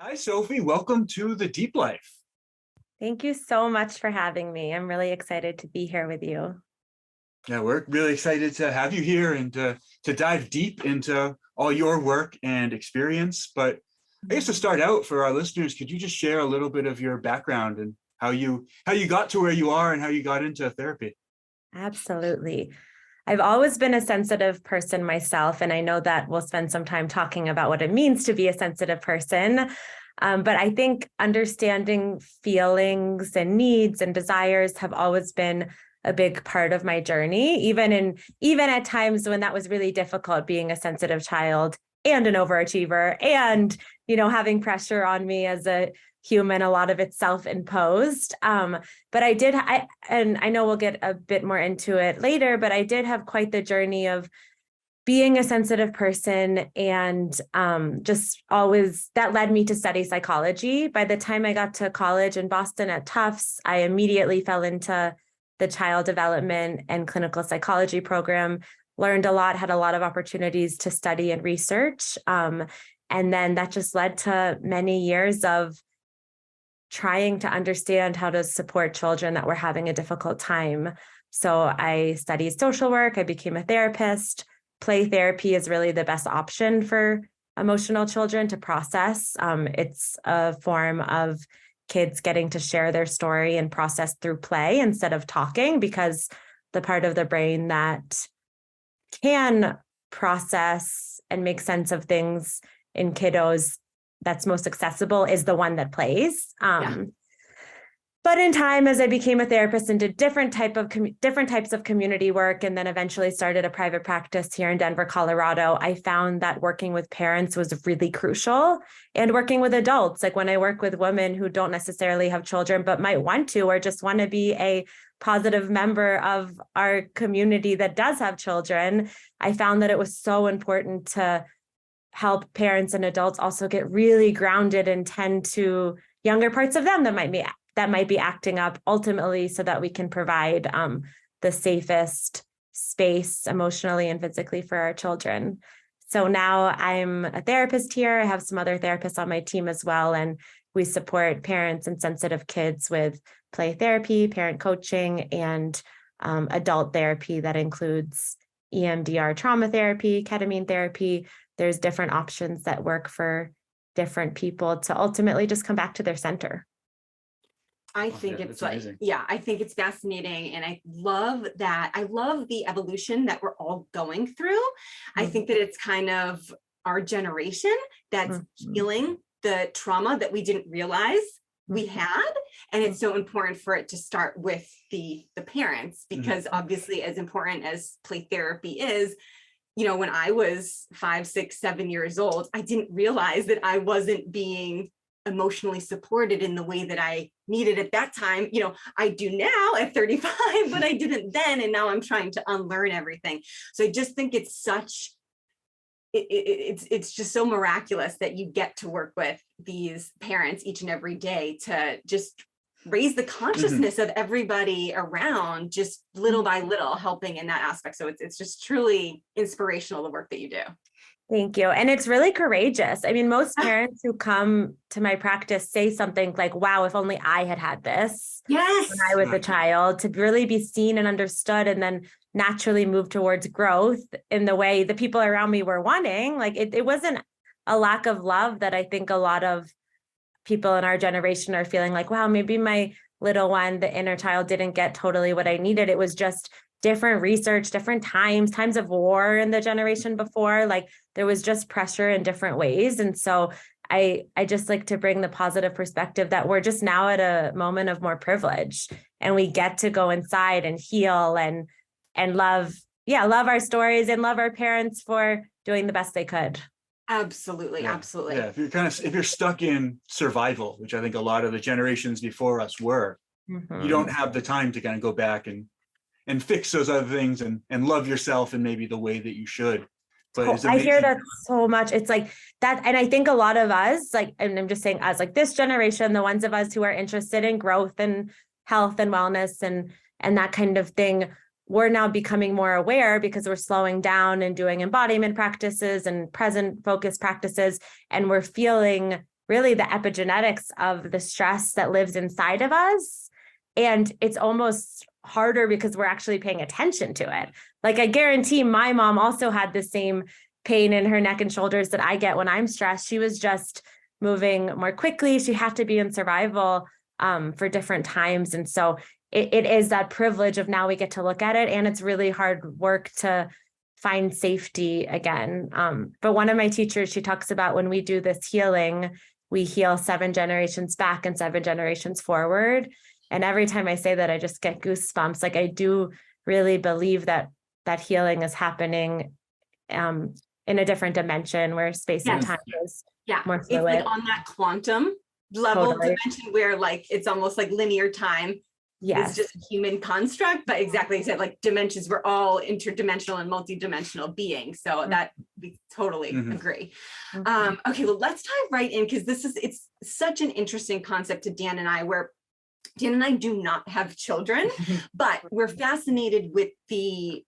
Hi, Sophie. Welcome to the Deep Life. Thank you so much for having me. I'm really excited to be here with you. Yeah, we're really excited to have you here and to dive deep into all your work and experience. But I guess to start out for our listeners, could you just share a little bit of your background and how you got to where you are and how you got into therapy? Absolutely. I've always been a sensitive person myself, and I know that we'll spend some time talking about what it means to be a sensitive person. But I think understanding feelings and needs and desires have always been a big part of my journey, even at times when that was really difficult, being a sensitive child and an overachiever and, having pressure on me as a human, a lot of it's self-imposed. But and I know we'll get a bit more into it later, but I did have quite the journey of being a sensitive person, and just always that led me to study psychology. By the time I got to college in Boston at Tufts, I immediately fell into the child development and clinical psychology program, learned a lot, had a lot of opportunities to study and research. And then that just led to many years of trying to understand how to support children that were having a difficult time. So I studied social work, I became a therapist. Play therapy is really the best option for emotional children to process. It's a form of kids getting to share their story and process through play instead of talking, because the part of the brain that can process and make sense of things in kiddos that's most accessible is the one that plays. But in time, as I became a therapist and did different types of community work, and then eventually started a private practice here in Denver, Colorado, I found that working with parents was really crucial, and working with adults. Like when I work with women who don't necessarily have children, but might want to, or just want to be a positive member of our community that does have children, I found that it was so important to help parents and adults also get really grounded and tend to younger parts of them that might be acting up, ultimately, so that we can provide the safest space emotionally and physically for our children. So now I'm a therapist here. I have some other therapists on my team as well, and we support parents and sensitive kids with play therapy, parent coaching, and adult therapy that includes EMDR trauma therapy, ketamine therapy. There's different options that work for different people to ultimately just come back to their center. I think it's like, amazing. I think it's fascinating. And I love that. I love the evolution that we're all going through. I think that it's kind of our generation that's healing the trauma that we didn't realize we had. And it's so important for it to start with the parents, because obviously, as important as play therapy is, when I was 5, 6, 7 years old, I didn't realize that I wasn't being emotionally supported in the way that I needed at that time. I do now at 35, but I didn't then. And now I'm trying to unlearn everything. So I just think it's it's just so miraculous that you get to work with these parents each and every day to just raise the consciousness of everybody around, just little by little, helping in that aspect. So it's just truly inspirational, the work that you do. Thank you. And it's really courageous. I mean, most parents who come to my practice say something like, wow, if only I had this Yes. when I was a child, to really be seen and understood, and then naturally move towards growth in the way the people around me were wanting. Like it wasn't a lack of love that I think a lot of people in our generation are feeling like, wow, maybe my little one, the inner child, didn't get totally what I needed. It was just different research, different times of war in the generation before. Like there was just pressure in different ways. And so I just like to bring the positive perspective that we're just now at a moment of more privilege, and we get to go inside and heal and love our stories and love our parents for doing the best they could. Absolutely. Yeah. Absolutely. Yeah, if you're stuck in survival, which I think a lot of the generations before us were, you don't have the time to kind of go back and fix those other things and love yourself in maybe the way that you should. But it's I hear amazing. that so much. It's like that. And I think a lot of us, like, and I'm just saying us, like this generation, the ones of us who are interested in growth and health and wellness and that kind of thing, we're now becoming more aware because we're slowing down and doing embodiment practices and present focus practices. And we're feeling really the epigenetics of the stress that lives inside of us. And it's almost harder because we're actually paying attention to it. Like I guarantee my mom also had the same pain in her neck and shoulders that I get when I'm stressed. She was just moving more quickly. She had to be in survival for different times. And so it is that privilege of now we get to look at it, and it's really hard work to find safety again. But one of my teachers, she talks about when we do this healing, we heal 7 generations back and 7 generations forward. And every time I say that, I just get goosebumps. Like I do really believe that that healing is happening in a different dimension where space and time is more fluid. It's like on that quantum level dimension where like it's almost like linear time. It's just a human construct, but exactly, you said like dimensions, we're all interdimensional and multidimensional beings. So that we totally agree. Okay, well, let's dive right in, because it's such an interesting concept to Dan and I, where Dan and I do not have children, but we're fascinated with the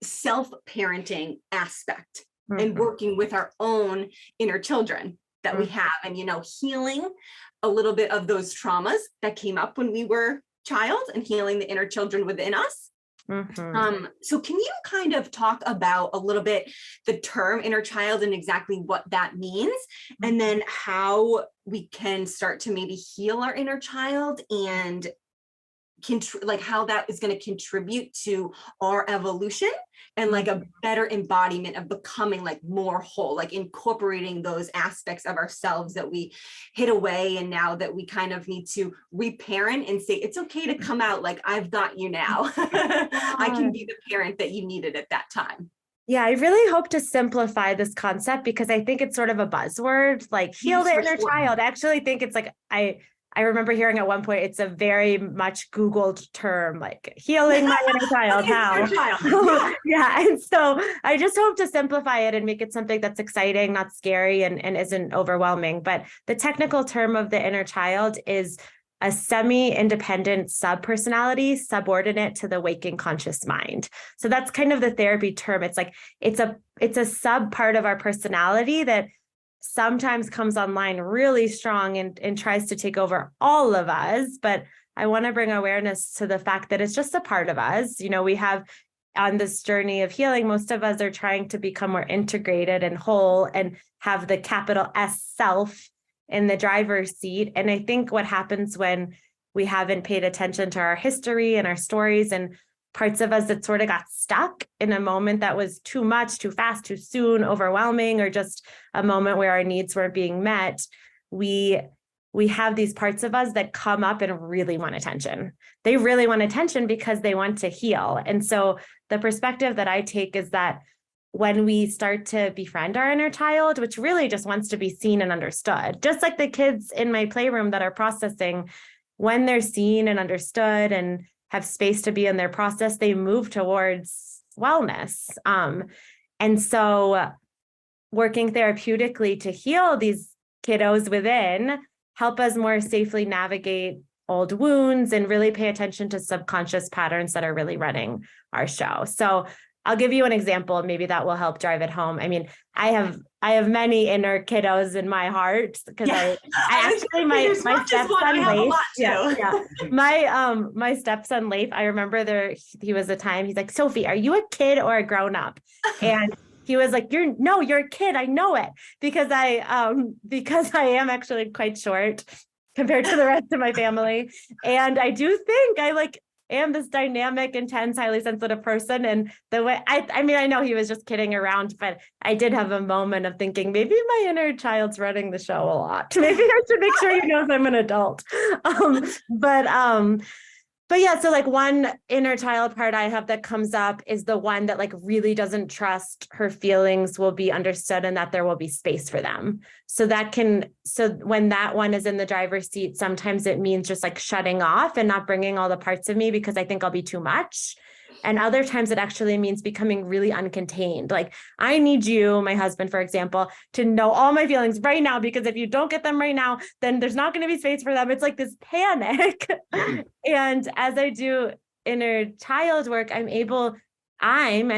self-parenting aspect and working with our own inner children that we have, and, you know, healing a little bit of those traumas that came up when we were child and healing the inner children within us. So can you kind of talk about a little bit the term inner child and exactly what that means, and then how we can start to maybe heal our inner child and like how that is going to contribute to our evolution and like a better embodiment of becoming like more whole, like incorporating those aspects of ourselves that we hid away, and now that we kind of need to reparent and say it's okay to come out, like I've got you now. I can be the parent that you needed at that time. Yeah, I really hope to simplify this concept, because I think it's sort of a buzzword, like heal the inner child. I actually think it's like, I remember hearing at one point, it's a very much Googled term, like healing my inner child. How? And so I just hope to simplify it and make it something that's exciting, not scary, and isn't overwhelming. But the technical term of the inner child is a semi-independent sub-personality subordinate to the waking conscious mind. So that's kind of the therapy term. It's like, it's a sub part of our personality that sometimes comes online really strong and tries to take over all of us. But I want to bring awareness to the fact that it's just a part of us. You know, we have on this journey of healing, most of us are trying to become more integrated and whole and have the capital S self in the driver's seat. And I think what happens when we haven't paid attention to our history and our stories and parts of us that sort of got stuck in a moment that was too much, too fast, too soon, overwhelming, or just a moment where our needs weren't being met, we have these parts of us that come up and really want attention. They really want attention because they want to heal. And so the perspective that I take is that when we start to befriend our inner child, which really just wants to be seen and understood, just like the kids in my playroom that are processing, when they're seen and understood and have space to be in their process, they move towards wellness. And so working therapeutically to heal these kiddos within help us more safely navigate old wounds and really pay attention to subconscious patterns that are really running our show. So I'll give you an example. Maybe that will help drive it home. I mean, I have many inner kiddos in my heart, because I actually my stepson Leif. My stepson Leif, I remember he was a time he's like, Sophie, are you a kid or a grown up? And he was like, you're a kid. I know it, because I am actually quite short compared to the rest of my family. And I do think I am this dynamic, intense, highly sensitive person. And the way I know he was just kidding around, but I did have a moment of thinking maybe my inner child's running the show a lot. Maybe I should make sure he knows I'm an adult. But yeah, so like one inner child part I have that comes up is the one that like really doesn't trust her feelings will be understood and that there will be space for them. So when that one is in the driver's seat, sometimes it means just like shutting off and not bringing all the parts of me because I think I'll be too much. And other times it actually means becoming really uncontained. Like, I need you, my husband, for example, to know all my feelings right now, because if you don't get them right now, then there's not going to be space for them. It's like this panic. And as I do inner child work, I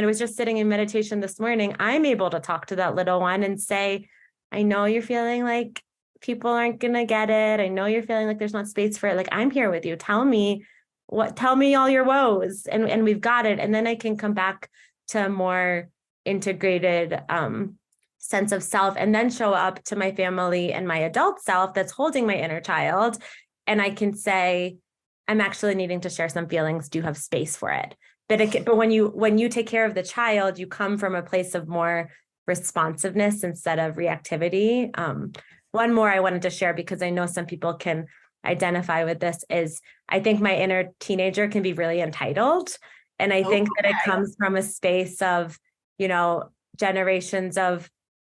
was just sitting in meditation this morning, I'm able to talk to that little one and say, I know you're feeling like people aren't going to get it. I know you're feeling like there's not space for it. Like, I'm here with you. Tell me all your woes, and we've got it. And then I can come back to a more integrated sense of self, and then show up to my family and my adult self that's holding my inner child. And I can say, I'm actually needing to share some feelings. Do you have space for it? But when you take care of the child, you come from a place of more responsiveness instead of reactivity. One more I wanted to share, because I know some people can identify with this, is I think my inner teenager can be really entitled. And I think that it comes from a space of, generations of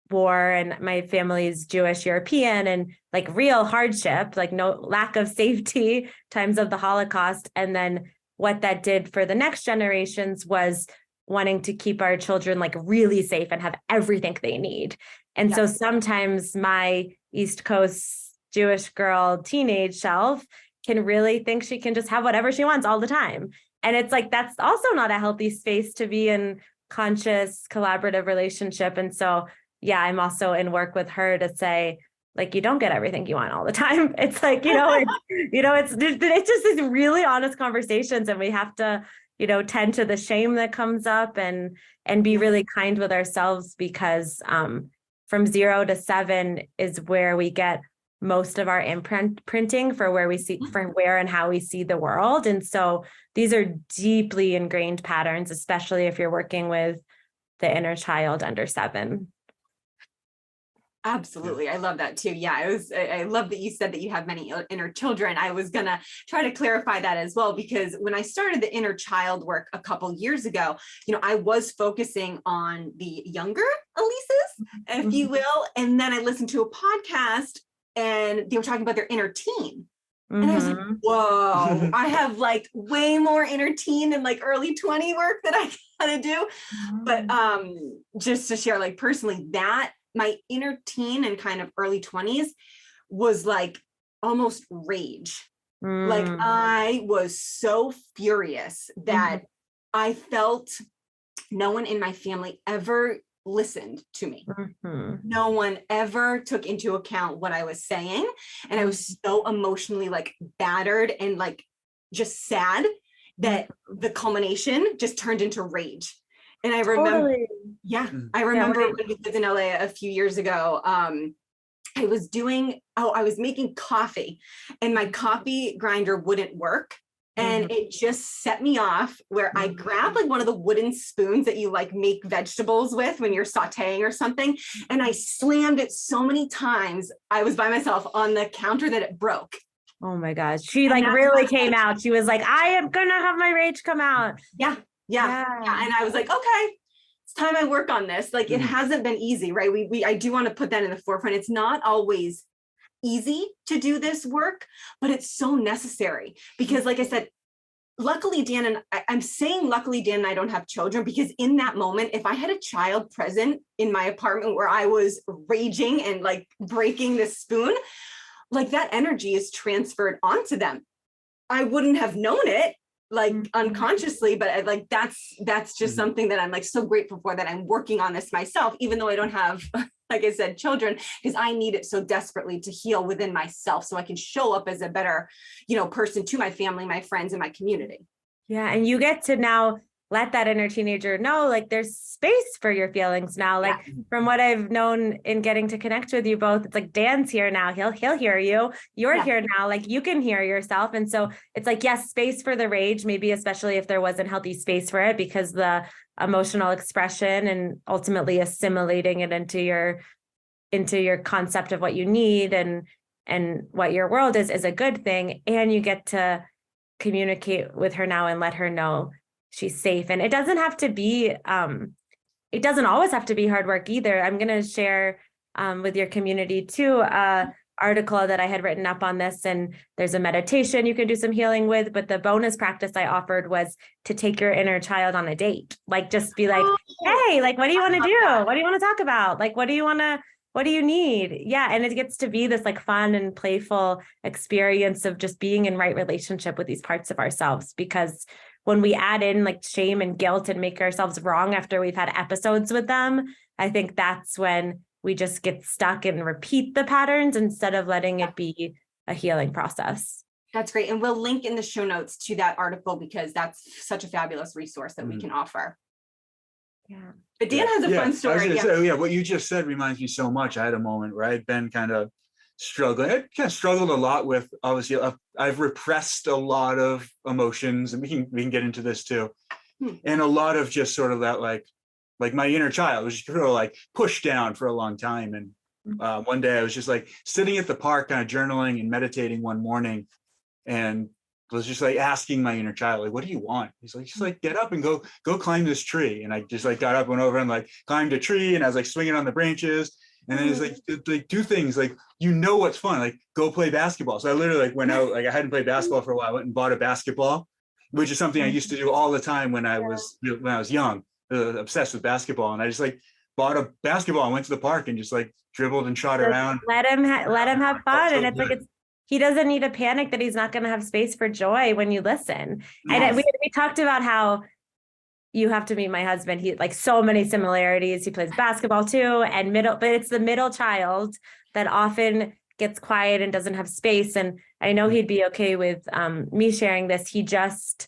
war, and my family's Jewish European, and like real hardship, like no lack of safety, times of the Holocaust. And then what that did for the next generations was wanting to keep our children like really safe and have everything they need. And so sometimes my East Coast Jewish girl teenage self can really think she can just have whatever she wants all the time. And it's like, that's also not a healthy space to be in conscious collaborative relationship. And so, yeah, I'm also in work with her to say, like, you don't get everything you want all the time. It's like, it's just these really honest conversations, and we have to, tend to the shame that comes up, and be really kind with ourselves, because from 0 to 7 is where we get most of our imprinting for where and how we see the world. And so these are deeply ingrained patterns, especially if you're working with the inner child under 7. Absolutely. I love that too. Yeah, I love that you said that you have many inner children. I was going to try to clarify that as well, because when I started the inner child work a couple years ago, I was focusing on the younger Elises, if you will. And then I listened to a podcast and they were talking about their inner teen. And I was like, whoa, I have like way more inner teen and like early 20 work that I gotta do. But just to share, like personally, that my inner teen and kind of early 20s was like almost rage. Like I was so furious that I felt no one in my family ever listened to me. No one ever took into account what I was saying. And I was so emotionally like battered and like just sad that the culmination just turned into rage. And I remember, I remember when we lived in LA a few years ago, I was making coffee and my coffee grinder wouldn't work. And it just set me off, where I grabbed like one of the wooden spoons that you like make vegetables with when you're sauteing or something. And I slammed it so many times. I was by myself on the counter that it broke. Oh my gosh. She like really came out. She was like, I am going to have my rage come out. Yeah. And I was like, okay, it's time I work on this. Like it hasn't been easy, right? I do want to put that in the forefront. It's not always easy to do this work, but it's so necessary, because like I said, luckily Dan and I don't have children, because in that moment, if I had a child present in my apartment where I was raging and like breaking this spoon, like that energy is transferred onto them. I wouldn't have known it like unconsciously, but like that's just something that I'm like so grateful for, that I'm working on this myself, even though I don't have, like I said, children, because I need it so desperately to heal within myself so I can show up as a better, person to my family, my friends, and my community. Yeah. And you get to now let that inner teenager know, like, there's space for your feelings now. Like from what I've known in getting to connect with you both, it's like Dan's here now. He'll hear you. You're here now. Like you can hear yourself. And so it's like, yes, space for the rage, maybe especially if there wasn't healthy space for it, because the emotional expression and ultimately assimilating it into your concept of what you need and what your world is a good thing. And you get to communicate with her now and let her know she's safe. And it doesn't have to be, it doesn't always have to be hard work either. I'm going to share with your community too, article that I had written up on this, and there's a meditation you can do some healing with, but the bonus practice I offered was to take your inner child on a date. Like, just be like, hey, like, what do you want to do? What do you want to talk about? Like, what do you need? Yeah. And it gets to be this like fun and playful experience of just being in right relationship with these parts of ourselves. Because when we add in like shame and guilt and make ourselves wrong after we've had episodes with them, I think that's when we just get stuck and repeat the patterns instead of letting it be a healing process. That's great. And we'll link in the show notes to that article because that's such a fabulous resource that we can offer. Yeah. But Dan has a fun story. Say, what you just said reminds me so much. I had a moment where I'd been kind of struggling. I kind of struggled a lot with, obviously, I've repressed a lot of emotions, and we can get into this too. And a lot of just sort of that, like my inner child was just sort of like pushed down for a long time. And one day I was just like sitting at the park, kind of journaling and meditating one morning, and was just like asking my inner child, like, what do you want? He's like, just like, get up and go climb this tree. And I just like got up, went over and like climbed a tree, and I was like swinging on the branches. And then he's like, do things like, what's fun, like go play basketball. So I literally like went out, like I hadn't played basketball for a while. I went and bought a basketball, which is something I used to do all the time when I was young, obsessed with basketball. And I just like bought a basketball and went to the park and just like dribbled and shot around. Let him have fun. And it's like, he doesn't need to panic that he's not going to have space for joy when you listen. Yes. And we talked about how you have to meet my husband. He like so many similarities. He plays basketball too, but it's the middle child that often gets quiet and doesn't have space. And I know he'd be okay with me sharing this. He just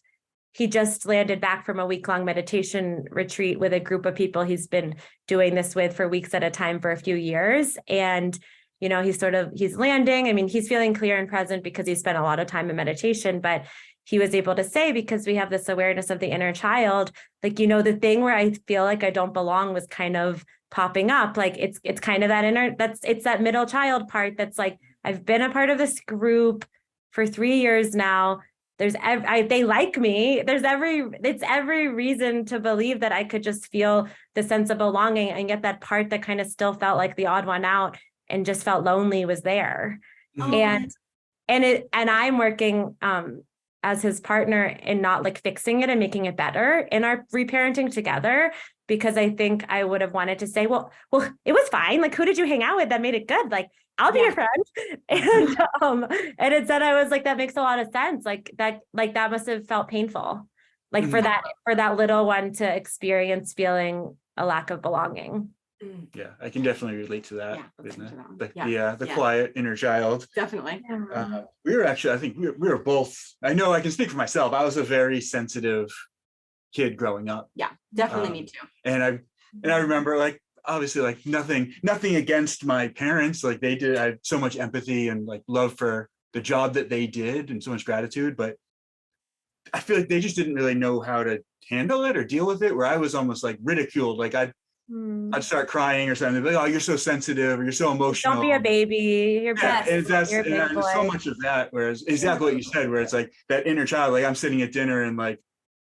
landed back from a week-long meditation retreat with a group of people he's been doing this with for weeks at a time for a few years. And he's landing. I mean, he's feeling clear and present because he spent a lot of time in meditation, but he was able to say, because we have this awareness of the inner child, like, the thing where I feel like I don't belong was kind of popping up. Like it's kind of it's that middle child part. That's like, I've been a part of this group for 3 years now. They like me. It's every reason to believe that I could just feel the sense of belonging, and yet that part that kind of still felt like the odd one out and just felt lonely was there. And I'm working as his partner in not like fixing it and making it better in our reparenting together, because I think I would have wanted to say, well, it was fine. Like, who did you hang out with that made it good? Like, I'll be your friend. And instead I was like, that makes a lot of sense. Like that must have felt painful. Like for that little one to experience feeling a lack of belonging. Yeah, I can definitely relate to that. The quiet inner child. Definitely. We were actually, I think we were both, I know I can speak for myself. I was a very sensitive kid growing up. Yeah, definitely me too. And I remember, like, obviously, like nothing against my parents. Like I had so much empathy and like love for the job that they did and so much gratitude, but I feel like they just didn't really know how to handle it or deal with it, where I was almost like ridiculed. Like I'd start crying or something. Like, oh, you're so sensitive, or you're so emotional. Don't be a baby. You're best. And there's so much of that. Whereas exactly what you said, where it's like that inner child, like I'm sitting at dinner and like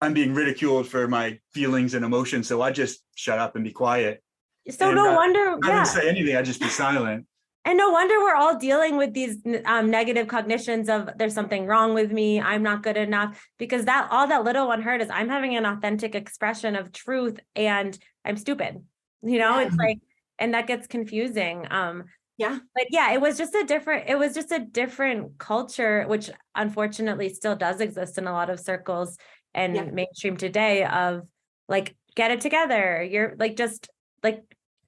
I'm being ridiculed for my feelings and emotions. So I just shut up and be quiet. So no wonder. I didn't say anything. I just be silent. And no wonder we're all dealing with these negative cognitions of there's something wrong with me, I'm not good enough, because all that little one heard is I'm having an authentic expression of truth and I'm stupid. It's like, and that gets confusing. But yeah, it was just a different culture, which unfortunately still does exist in a lot of circles and mainstream today, of like, get it together. You're like, just like,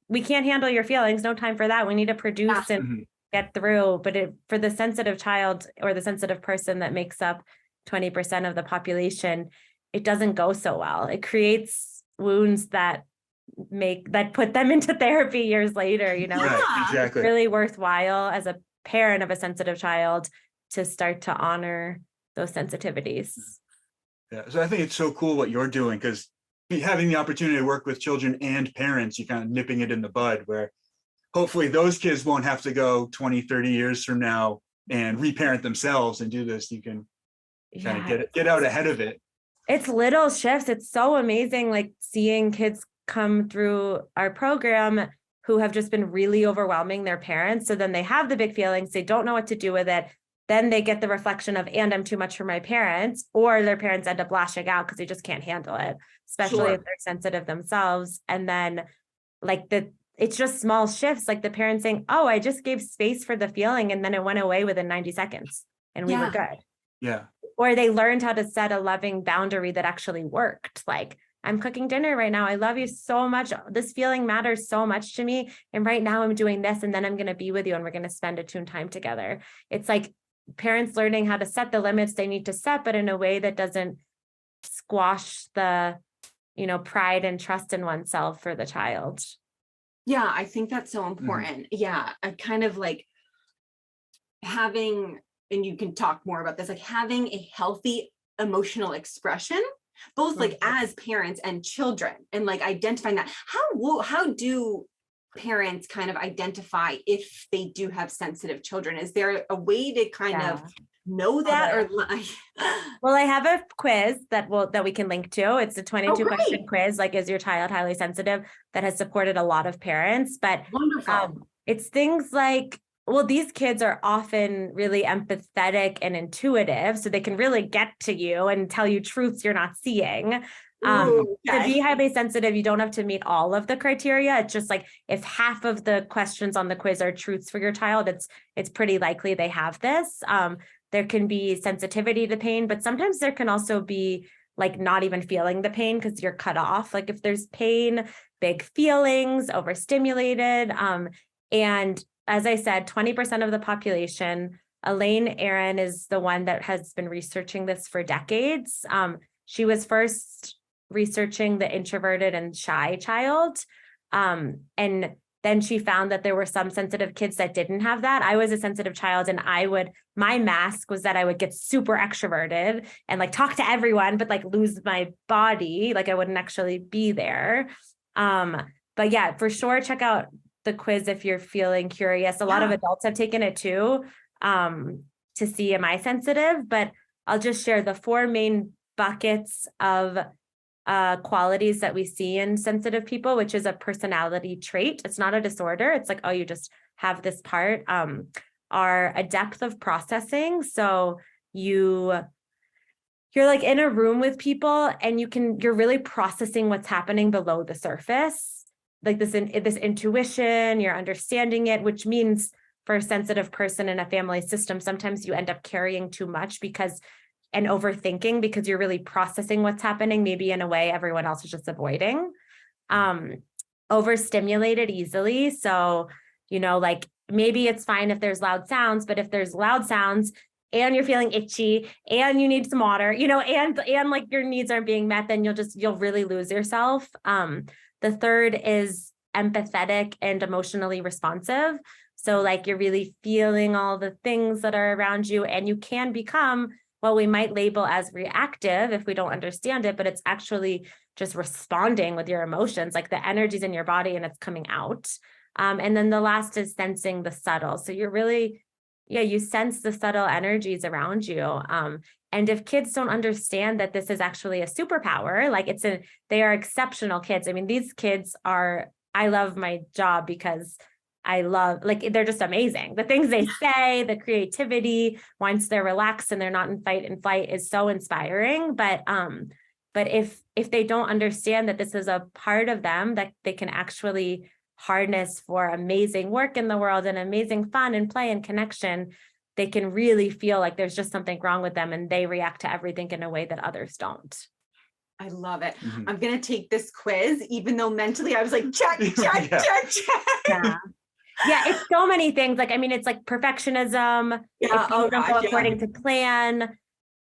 we can't handle your feelings. No time for that. We need to produce and get through. But for the sensitive child or the sensitive person that makes up 20% of the population, it doesn't go so well. It creates wounds that put them into therapy years later, Right, exactly. It's really worthwhile as a parent of a sensitive child to start to honor those sensitivities. Yeah. So I think it's so cool what you're doing, because having the opportunity to work with children and parents, you're kind of nipping it in the bud, where hopefully those kids won't have to go 20, 30 years from now and reparent themselves and do this. You can kind of get out ahead of it. It's little shifts. It's so amazing, like seeing kids come through our program who have just been really overwhelming their parents. So then they have the big feelings, they don't know what to do with it. Then they get the reflection of, and I'm too much for my parents, or their parents end up lashing out because they just can't handle it, especially if they're sensitive themselves. And then like it's just small shifts, like the parents saying, oh, I just gave space for the feeling and then it went away within 90 seconds and we were good. Yeah. Or they learned how to set a loving boundary that actually worked. Like I'm cooking dinner right now. I love you so much. This feeling matters so much to me. And right now I'm doing this, and then I'm going to be with you and we're going to spend attuned time together. It's like parents learning how to set the limits they need to set, but in a way that doesn't squash the, pride and trust in oneself for the child. Yeah, I think that's so important. Yeah, I kind of like having, and you can talk more about this, like having a healthy emotional expression, both like as parents and children, and like identifying that. How do parents kind of identify if they do have sensitive children? Is there a way to kind of know that? Or well, I have a quiz that we can link to. It's a 22 question quiz, like, is your child highly sensitive, that has supported a lot of parents. But wonderful. It's things like, well, these kids are often really empathetic and intuitive, so they can really get to you and tell you truths you're not seeing. To be highly sensitive, you don't have to meet all of the criteria. It's just like, if half of the questions on the quiz are truths for your child, it's pretty likely they have this. There can be sensitivity to pain, but sometimes there can also be like not even feeling the pain because you're cut off. Like if there's pain, big feelings, overstimulated, and as I said, 20% of the population. Elaine Aron is the one that has been researching this for decades. She was first researching the introverted and shy child. And then she found that there were some sensitive kids that didn't have that. I was a sensitive child, and my mask was that I would get super extroverted and like talk to everyone, but like lose my body. Like I wouldn't actually be there. But yeah, for sure, check out the quiz if you're feeling curious. A lot of adults have taken it too, to see, am I sensitive? But I'll just share the 4 main buckets of qualities that we see in sensitive people, which is a personality trait. It's not a disorder. It's like, oh, you just have this part, are a depth of processing. So you're like in a room with people and you're really processing what's happening below the surface. Like this intuition, you're understanding it, which means for a sensitive person in a family system, sometimes you end up carrying too much and overthinking because you're really processing what's happening, maybe in a way everyone else is just avoiding. Overstimulated easily. So, like maybe it's fine if there's loud sounds, but if there's loud sounds and you're feeling itchy and you need some water, and like your needs aren't being met, then you'll really lose yourself. The third is empathetic and emotionally responsive. So like you're really feeling all the things that are around you, and you can become what we might label as reactive if we don't understand it, but it's actually just responding with your emotions, like the energy's in your body and it's coming out. And then the last is sensing the subtle. So you're really, you sense the subtle energies around you. And if kids don't understand that this is actually a superpower, like they are exceptional kids. I mean, these kids I love my job because they're just amazing. The things they say, the creativity, once they're relaxed and they're not in fight and flight, is so inspiring. But if they don't understand that this is a part of them that they can actually harness for amazing work in the world and amazing fun and play and connection, they can really feel like there's just something wrong with them and they react to everything in a way that others don't. I love it. I'm going to take this quiz, even though mentally I was like, check. Yeah, it's so many things. Like, I mean, it's like perfectionism. If you don't go according to plan,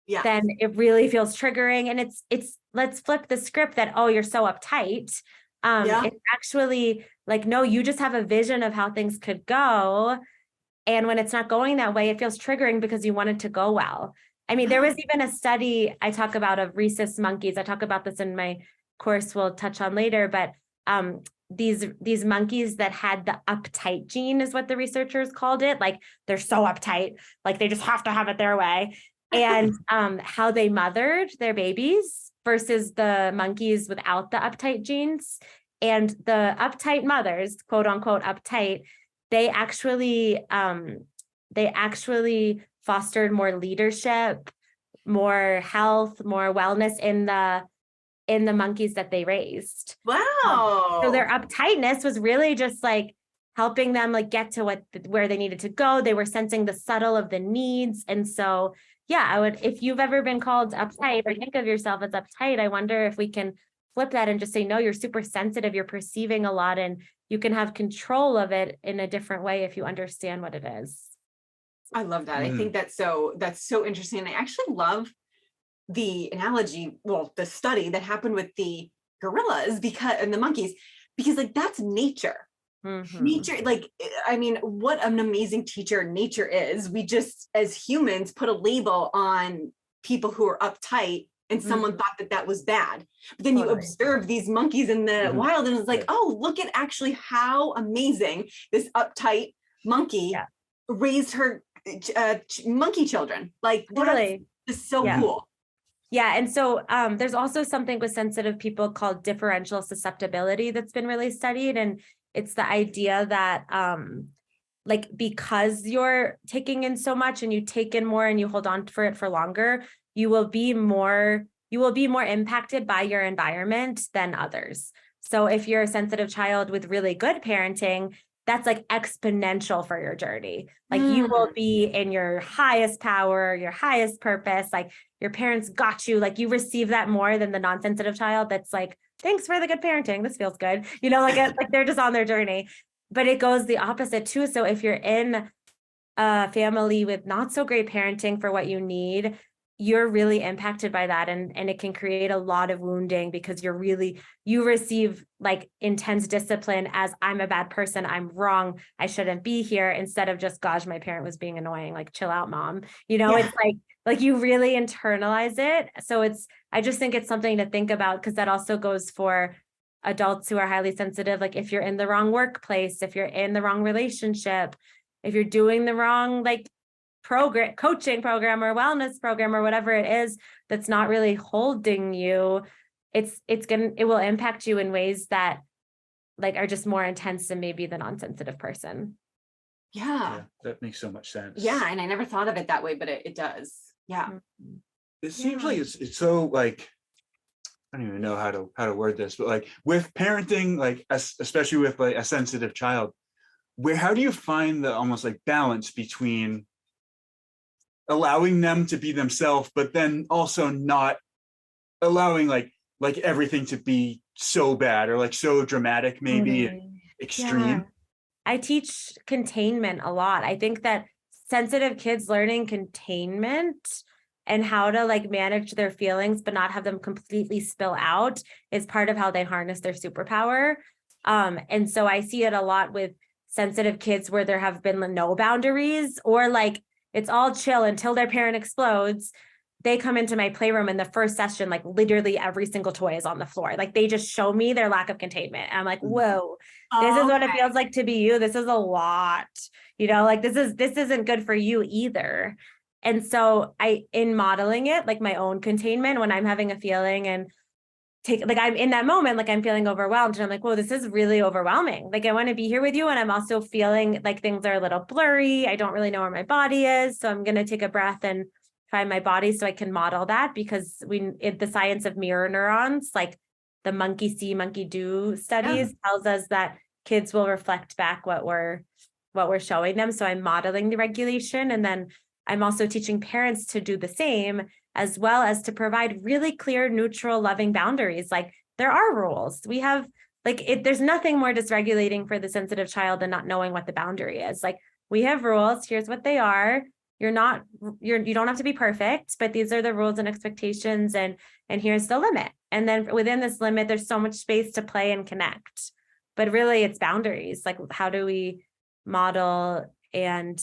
then it really feels triggering. And it's let's flip the script that, oh, you're so uptight. It's actually like, no, you just have a vision of how things could go. And when it's not going that way, it feels triggering because you want it to go well. I mean, there was even a study I talk about of rhesus monkeys. I talk about this in my course we'll touch on later, but these monkeys that had the uptight gene is what the researchers called it. Like they're so uptight, like they just have to have it their way. And how they mothered their babies versus the monkeys without the uptight genes. And the uptight mothers, quote unquote uptight, they actually fostered more leadership, more health, more wellness in the monkeys that they raised. Wow. So their uptightness was really just like helping them like get to where they needed to go. They were sensing the subtle of the needs. And so, yeah, if you've ever been called uptight or think of yourself as uptight, I wonder if we can flip that and just say, no, you're super sensitive, you're perceiving a lot, and you can have control of it in a different way if you understand what it is. I love that. I think that's so interesting. And I actually love the analogy, well, the study that happened with the gorillas and the monkeys, because like that's nature. Nature, like, I mean, what an amazing teacher nature is. We just, as humans, put a label on people who are uptight, and someone thought that was bad. But then you observe these monkeys in the wild, and it's like, oh, look at actually how amazing this uptight monkey raised her monkey children. Like, that's so cool. Yeah. And so there's also something with sensitive people called differential susceptibility that's been really studied. And it's the idea that like, because you're taking in so much and you take in more and you hold on for it for longer, you will be more impacted by your environment than others. So if you're a sensitive child with really good parenting, that's like exponential for your journey. Like you will be in your highest power, your highest purpose, like your parents got you, like you receive that more than the non-sensitive child. That's like, thanks for the good parenting. This feels good. You know, like they're just on their journey, but it goes the opposite too. So if you're in a family with not so great parenting for what you need, you're really impacted by that. And it can create a lot of wounding because you receive like intense discipline as I'm a bad person, I'm wrong, I shouldn't be here, instead of just, gosh, my parent was being annoying, like chill out, mom. You know, it's like you really internalize it. So I just think it's something to think about, because that also goes for adults who are highly sensitive. Like if you're in the wrong workplace, if you're in the wrong relationship, if you're doing the wrong, like coaching program or wellness program or whatever it is that's not really holding you, it will impact you in ways that like are just more intense than maybe the non-sensitive person. Yeah, that makes so much sense. Yeah, and I never thought of it that way, but it does. Yeah. It seems like it's so like, I don't even know how to word this, but like with parenting, like especially with like a sensitive child, how do you find the almost like balance between allowing them to be themselves, but then also not allowing like everything to be so bad or like so dramatic, maybe extreme? Yeah. I teach containment a lot. I think that sensitive kids learning containment and how to like manage their feelings but not have them completely spill out is part of how they harness their superpower. And so I see it a lot with sensitive kids where there have been no boundaries, or like it's all chill until their parent explodes. They come into my playroom in the first session, like literally every single toy is on the floor. Like they just show me their lack of containment. And I'm like, whoa, this is what it feels like to be you. This is a lot, you know, like this isn't good for you either. And so in modeling it, like my own containment, when I'm having a feeling and I'm in that moment, like I'm feeling overwhelmed and I'm like, whoa, this is really overwhelming. Like I want to be here with you. And I'm also feeling like things are a little blurry. I don't really know where my body is. So I'm going to take a breath and find my body so I can model that, because the science of mirror neurons, like the monkey see, monkey do studies tells us that kids will reflect back what we're showing them. So I'm modeling the regulation. And then I'm also teaching parents to do the same, as well as to provide really clear, neutral, loving boundaries. Like there are rules. We have there's nothing more dysregulating for the sensitive child than not knowing what the boundary is. Like we have rules. Here's what they are. You don't have to be perfect, but these are the rules and expectations, and here's the limit. And then within this limit, there's so much space to play and connect. But really it's boundaries. Like how do we model and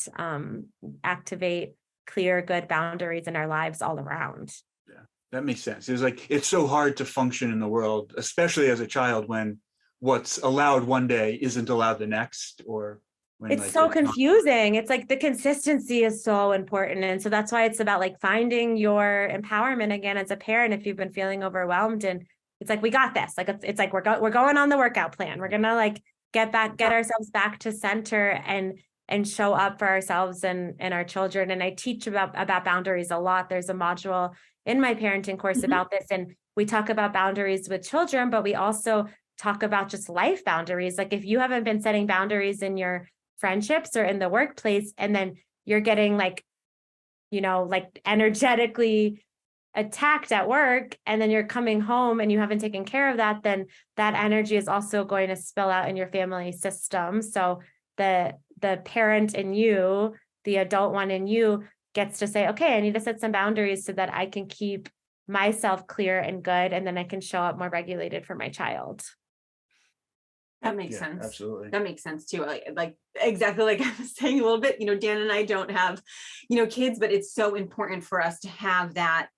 activate clear, good boundaries in our lives all around? Yeah, that makes sense. It's so hard to function in the world, especially as a child, when what's allowed one day isn't allowed the next, or when it's so confusing. It's like the consistency is so important. And so that's why it's about like finding your empowerment again as a parent if you've been feeling overwhelmed. And it's like, we got this. Like it's like we're going on the workout plan. We're gonna like get ourselves back to center and show up for ourselves and our children. And I teach about boundaries a lot. There's a module in my parenting course about this. And we talk about boundaries with children, but we also talk about just life boundaries. Like if you haven't been setting boundaries in your friendships or in the workplace, and then you're getting like, you know, like energetically attacked at work and then you're coming home and you haven't taken care of that, then that energy is also going to spill out in your family system. So the parent in you, the adult one in you, gets to say, okay, I need to set some boundaries so that I can keep myself clear and good, and then I can show up more regulated for my child. That makes Yeah, sense. absolutely. That makes sense too. Like exactly like I was saying a little bit, Dan and I don't have, kids, but it's so important for us to have that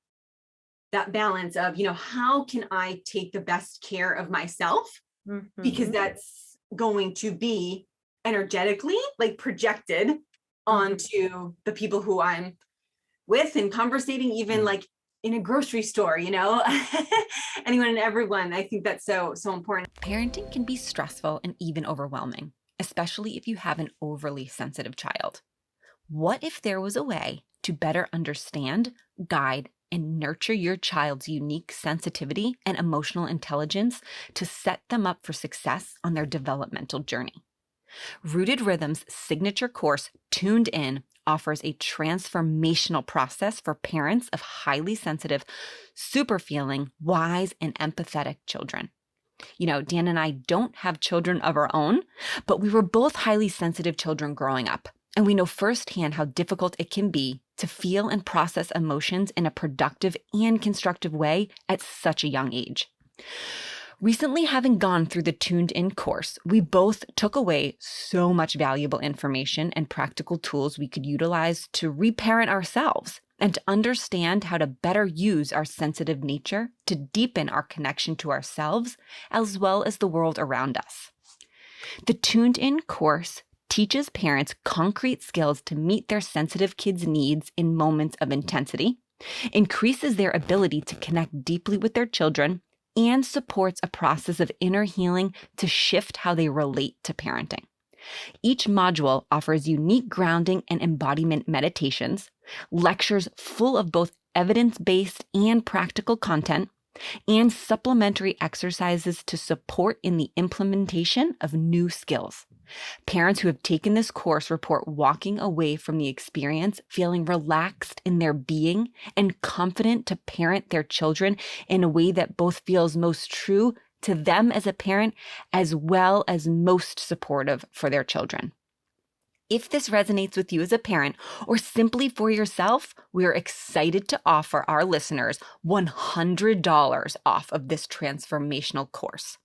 balance of, how can I take the best care of myself? Because that's going to be energetically like projected onto the people who I'm with and conversating, even like in a grocery store, anyone and everyone. I think that's so important. Parenting can be stressful and even overwhelming, especially if you have an overly sensitive child. What if there was a way to better understand, guide, and nurture your child's unique sensitivity and emotional intelligence to set them up for success on their developmental journey? Rooted Rhythm's signature course, Tuned In, offers a transformational process for parents of highly sensitive, super feeling, wise, and empathetic children. Dan and I don't have children of our own, but we were both highly sensitive children growing up. And we know firsthand how difficult it can be to feel and process emotions in a productive and constructive way at such a young age. Recently, having gone through the Tuned In course, we both took away so much valuable information and practical tools we could utilize to reparent ourselves and to understand how to better use our sensitive nature to deepen our connection to ourselves as well as the world around us. The Tuned In course teaches parents concrete skills to meet their sensitive kids' needs in moments of intensity, increases their ability to connect deeply with their children, and supports a process of inner healing to shift how they relate to parenting. Each module offers unique grounding and embodiment meditations, lectures full of both evidence-based and practical content, and supplementary exercises to support in the implementation of new skills. Parents who have taken this course report walking away from the experience feeling relaxed in their being and confident to parent their children in a way that both feels most true to them as a parent, as well as most supportive for their children. If this resonates with you as a parent or simply for yourself, we are excited to offer our listeners $100 off of this transformational course.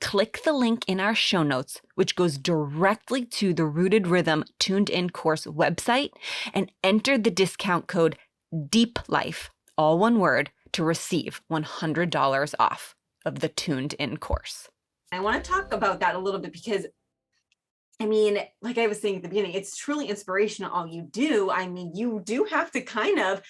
Click the link in our show notes, which goes directly to the Rooted Rhythm Tuned In course website, and enter the discount code DEEP Life, all one word, to receive $100 off of the Tuned In course. I want to talk about that a little bit because like I was saying at the beginning, it's truly inspirational all you do. You do have to kind of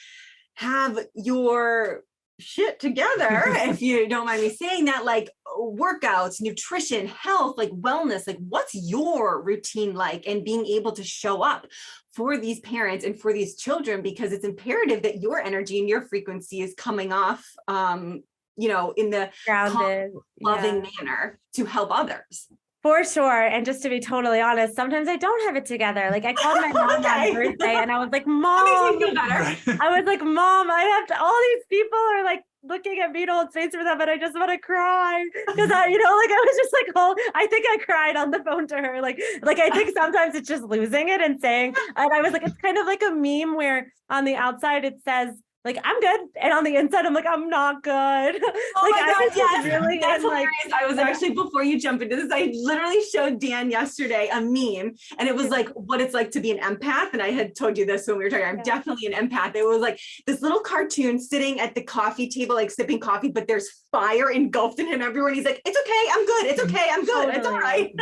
have your shit together, if you don't mind me saying that, like workouts, nutrition, health, like wellness, like what's your routine like, and being able to show up for these parents and for these children, because it's imperative that your energy and your frequency is coming off, in the Grounded, loving manner to help others. For sure. And just to be totally honest, sometimes I don't have it together. Like I called my mom on Thursday and I was like, Mom, that makes me feel better. I was like, Mom, I have to, all these people are like looking at me to hold space for them, and I just want to cry. Cause I was just like, I think I cried on the phone to her. Like I think sometimes it's just losing it and saying, and I was like, it's kind of like a meme where on the outside it says, like, I'm good. And on the inside, I'm like, I'm not good. Oh like, my I God, was just really that's hilarious. like, I was actually, before you jump into this, I literally showed Dan yesterday a meme, and it was like what it's like to be an empath. And I had told you this when we were talking, I'm definitely an empath. It was like this little cartoon sitting at the coffee table, like sipping coffee, but there's fire engulfed in him everywhere. And he's like, it's okay, I'm good. It's okay, I'm good. Totally. It's all right.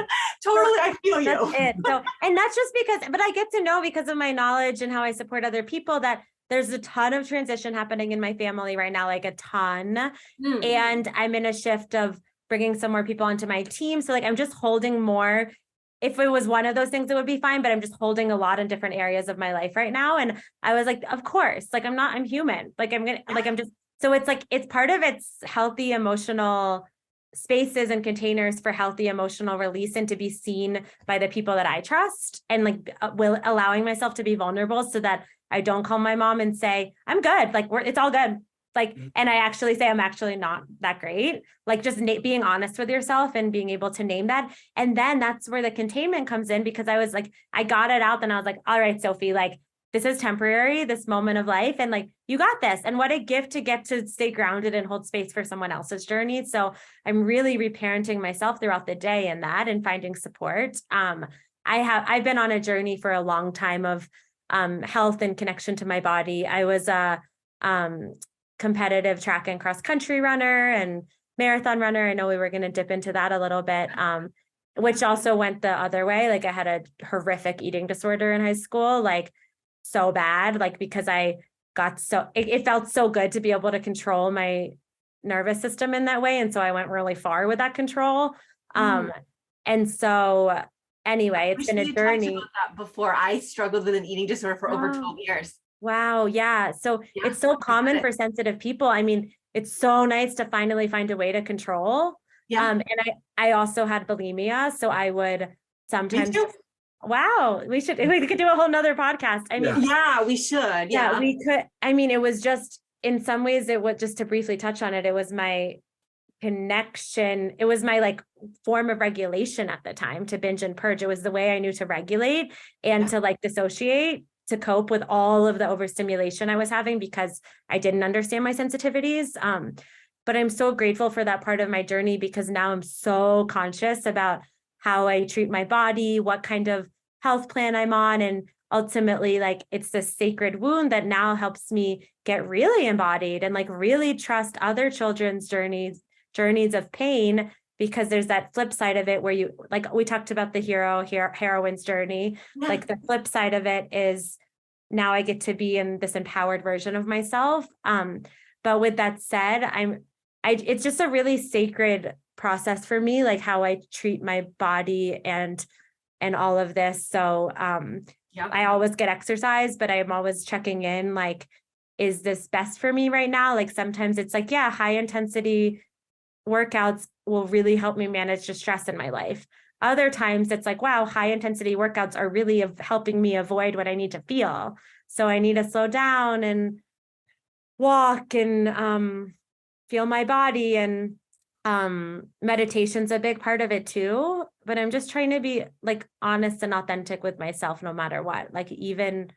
Totally, I feel you. That's it. So, and that's just because, but I get to know because of my knowledge and how I support other people that there's a ton of transition happening in my family right now, like a ton. And I'm in a shift of bringing some more people onto my team. So like, I'm just holding more. If it was one of those things, it would be fine, but I'm just holding a lot in different areas of my life right now. And I was like, of course, like, I'm human. Like, so it's like, it's part of its healthy emotional spaces and containers for healthy emotional release and to be seen by the people that I trust, and like allowing myself to be vulnerable so that I don't call my mom and say, I'm good. Like it's all good. Like, and I actually say I'm actually not that great. Like just being honest with yourself and being able to name that. And then that's where the containment comes in, because I was like, I got it out. Then I was like, all right, Sophie, like, this is temporary, this moment of life. And like, you got this. And what a gift to get to stay grounded and hold space for someone else's journey. So I'm really reparenting myself throughout the day in that and finding support. I've been on a journey for a long time of health and connection to my body. I was a competitive track and cross country runner and marathon runner. I know we were going to dip into that a little bit, which also went the other way. Like I had a horrific eating disorder in high school, like so bad, like because I got it felt so good to be able to control my nervous system in that way. And so I went really far with that control. And so anyway, it's been a journey. About that before. I struggled with an eating disorder for over 12 years. Wow. Yeah. So it's so common for sensitive people. I mean, it's so nice to finally find a way to control. And I also had bulimia. So I would sometimes, wow, we could do a whole nother podcast. I mean, we should. Yeah, we could. I mean, it was just, in some ways it was, just to briefly touch on it, it was my connection. It was my like form of regulation at the time to binge and purge. It was the way I knew to regulate and to like dissociate, to cope with all of the overstimulation I was having because I didn't understand my sensitivities. But I'm so grateful for that part of my journey, because now I'm so conscious about how I treat my body, what kind of health plan I'm on. And ultimately, like, it's this sacred wound that now helps me get really embodied and like really trust other children's journeys of pain, because there's that flip side of it where you, like we talked about the heroine's journey, like the flip side of it is now I get to be in this empowered version of myself. But with that said, it's just a really sacred process for me, like how I treat my body and all of this. So I always get exercise, but I'm always checking in, like, is this best for me right now? Like sometimes it's like, high intensity workouts will really help me manage the stress in my life. Other times it's like, wow, high intensity workouts are really helping me avoid what I need to feel. So I need to slow down and walk and feel my body, and meditation's a big part of it too. But I'm just trying to be like honest and authentic with myself no matter what. Like even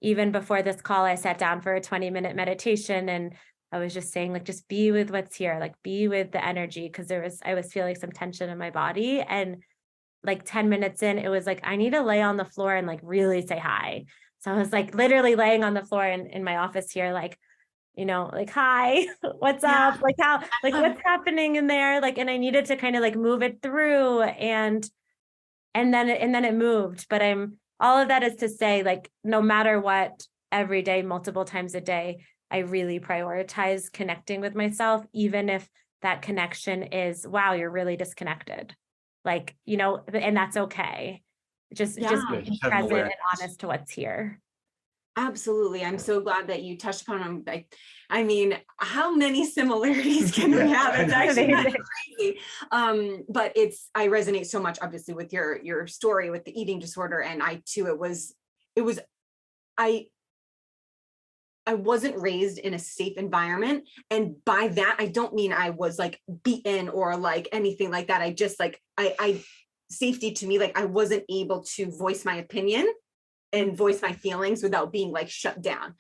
before this call, I sat down for a 20-minute meditation, and I was just saying, like, just be with what's here, like be with the energy. Cause I was feeling some tension in my body, and like 10 minutes in, it was like, I need to lay on the floor and like really say hi. So I was like literally laying on the floor in my office here, like, you know, like, hi, what's up? Like what's happening in there? Like, and I needed to kind of like move it through and then it moved. But all of that is to say, like, no matter what, every day, multiple times a day, I really prioritize connecting with myself, even if that connection is, wow, you're really disconnected. Like, you know, and that's okay. Just being present and honest to what's here. Absolutely. I'm so glad that you touched upon them. I mean, how many similarities can we have? It's actually crazy. But I resonate so much, obviously, with your story with the eating disorder. And I too, I wasn't raised in a safe environment. And by that, I don't mean I was like beaten or like anything like that. I just like, I safety to me, like I wasn't able to voice my opinion and voice my feelings without being like shut down.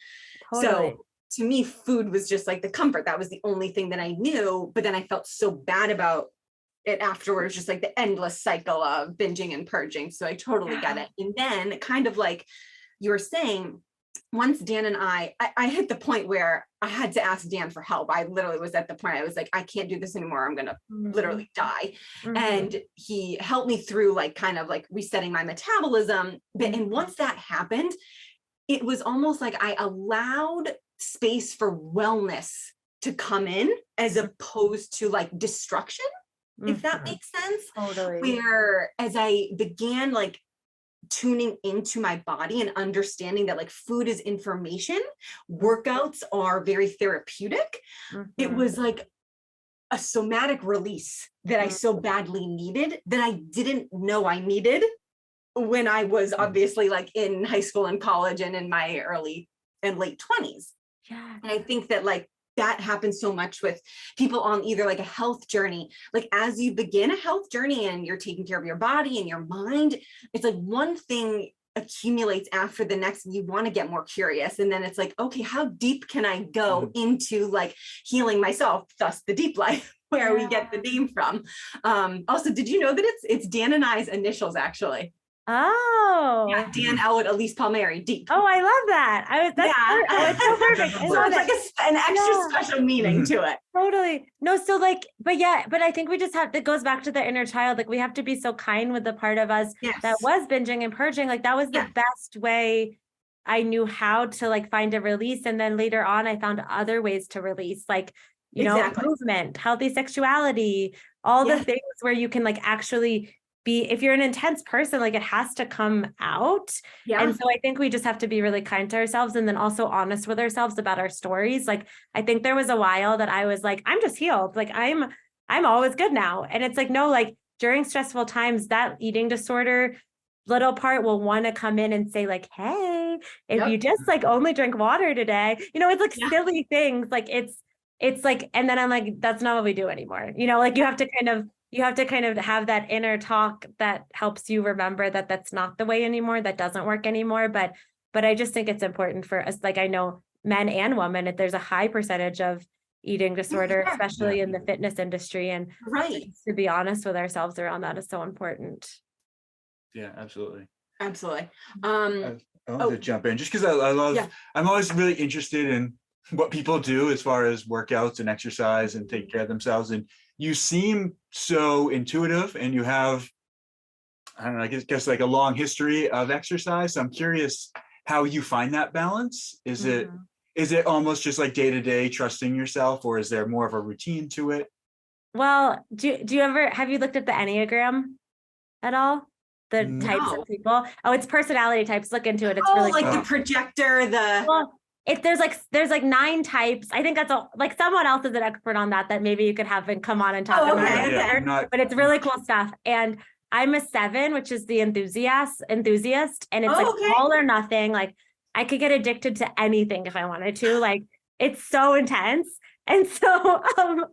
Totally. So to me, food was just like the comfort. That was the only thing that I knew. But then I felt so bad about it afterwards, just like the endless cycle of binging and purging. So I totally get it. And then kind of like you were saying, once Dan and I hit the point where I had to ask Dan for help. I literally was at the point I was like, I can't do this anymore. I'm going to literally die. And he helped me through like kind of like resetting my metabolism. And once that happened, it was almost like I allowed space for wellness to come in as opposed to like destruction, if that makes sense. Totally. Where as I began like tuning into my body and understanding that like food is information, workouts are very therapeutic. It was like a somatic release that I so badly needed that I didn't know I needed when I was obviously like in high school and college and in my early and late 20s. And I think that like that happens so much with people on either like a health journey. Like as you begin a health journey and you're taking care of your body and your mind, it's like one thing accumulates after the next, and you want to get more curious. And then it's like, okay, how deep can I go into like healing myself? Thus the Deep Life, where we get the name from. Also, did you know that it's Dan and I's initials actually? Oh, Yeah, Dan Elwood, Elise Palmieri, Deep. Oh, I love that. It's so perfect. I So love it's like it. an extra special meaning to it. Totally. No, so like, but I think we just have, that goes back to the inner child. Like we have to be so kind with the part of us that was binging and purging. Like that was the best way I knew how to like find a release. And then later on, I found other ways to release, like, you know, movement, healthy sexuality, all the things where you can like actually be, if you're an intense person, like it has to come out. And so I think we just have to be really kind to ourselves, and then also honest with ourselves about our stories. Like, I think there was a while that I was like, I'm just healed. Like I'm always good now. And it's like, no, like during stressful times, that eating disorder little part will want to come in and say like, hey, if you just like only drink water today, you know, it's like silly things. Like it's like, and then I'm like, that's not what we do anymore. You know, like you have to kind of have that inner talk that helps you remember that that's not the way anymore. That doesn't work anymore. But I just think it's important for us. Like I know men and women, there's a high percentage of eating disorder, especially in the fitness industry. And to be honest with ourselves around that is so important. Yeah, absolutely. Absolutely. I want to jump in just because I love, I'm always really interested in what people do as far as workouts and exercise and take care of themselves. And you seem so intuitive, and you have, I don't know, I guess like a long history of exercise. So I'm curious how you find that balance. Is it almost just like day to day trusting yourself, or is there more of a routine to it? Well, do you ever, have you looked at the Enneagram at all? The types of people? Oh, it's personality types. Look into it. It's really like cool. the projector, there's like 9 types. I think that's like someone else is an expert on that maybe you could have and come on and talk about it. But it's really cool stuff. And I'm a 7, which is the enthusiast, and it's all or nothing. Like I could get addicted to anything if I wanted to. Like it's so intense. And so, and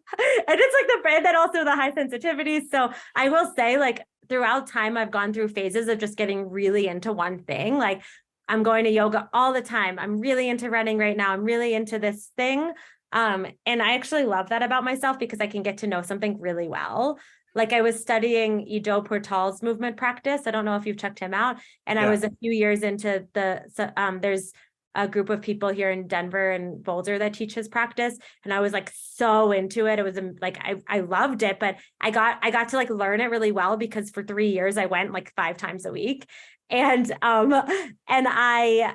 it's like the brand that also the high sensitivities. So I will say, like throughout time, I've gone through phases of just getting really into one thing. Like I'm going to yoga all the time. I'm really into running right now. I'm really into this thing. And I actually love that about myself because I can get to know something really well. Like I was studying Ido Portal's movement practice. I don't know if you've checked him out. And I was a few years into there's a group of people here in Denver and Boulder that teach his practice. And I was like so into it. It was like, I loved it, but I got to like learn it really well because for 3 years I went like 5 times a week. And I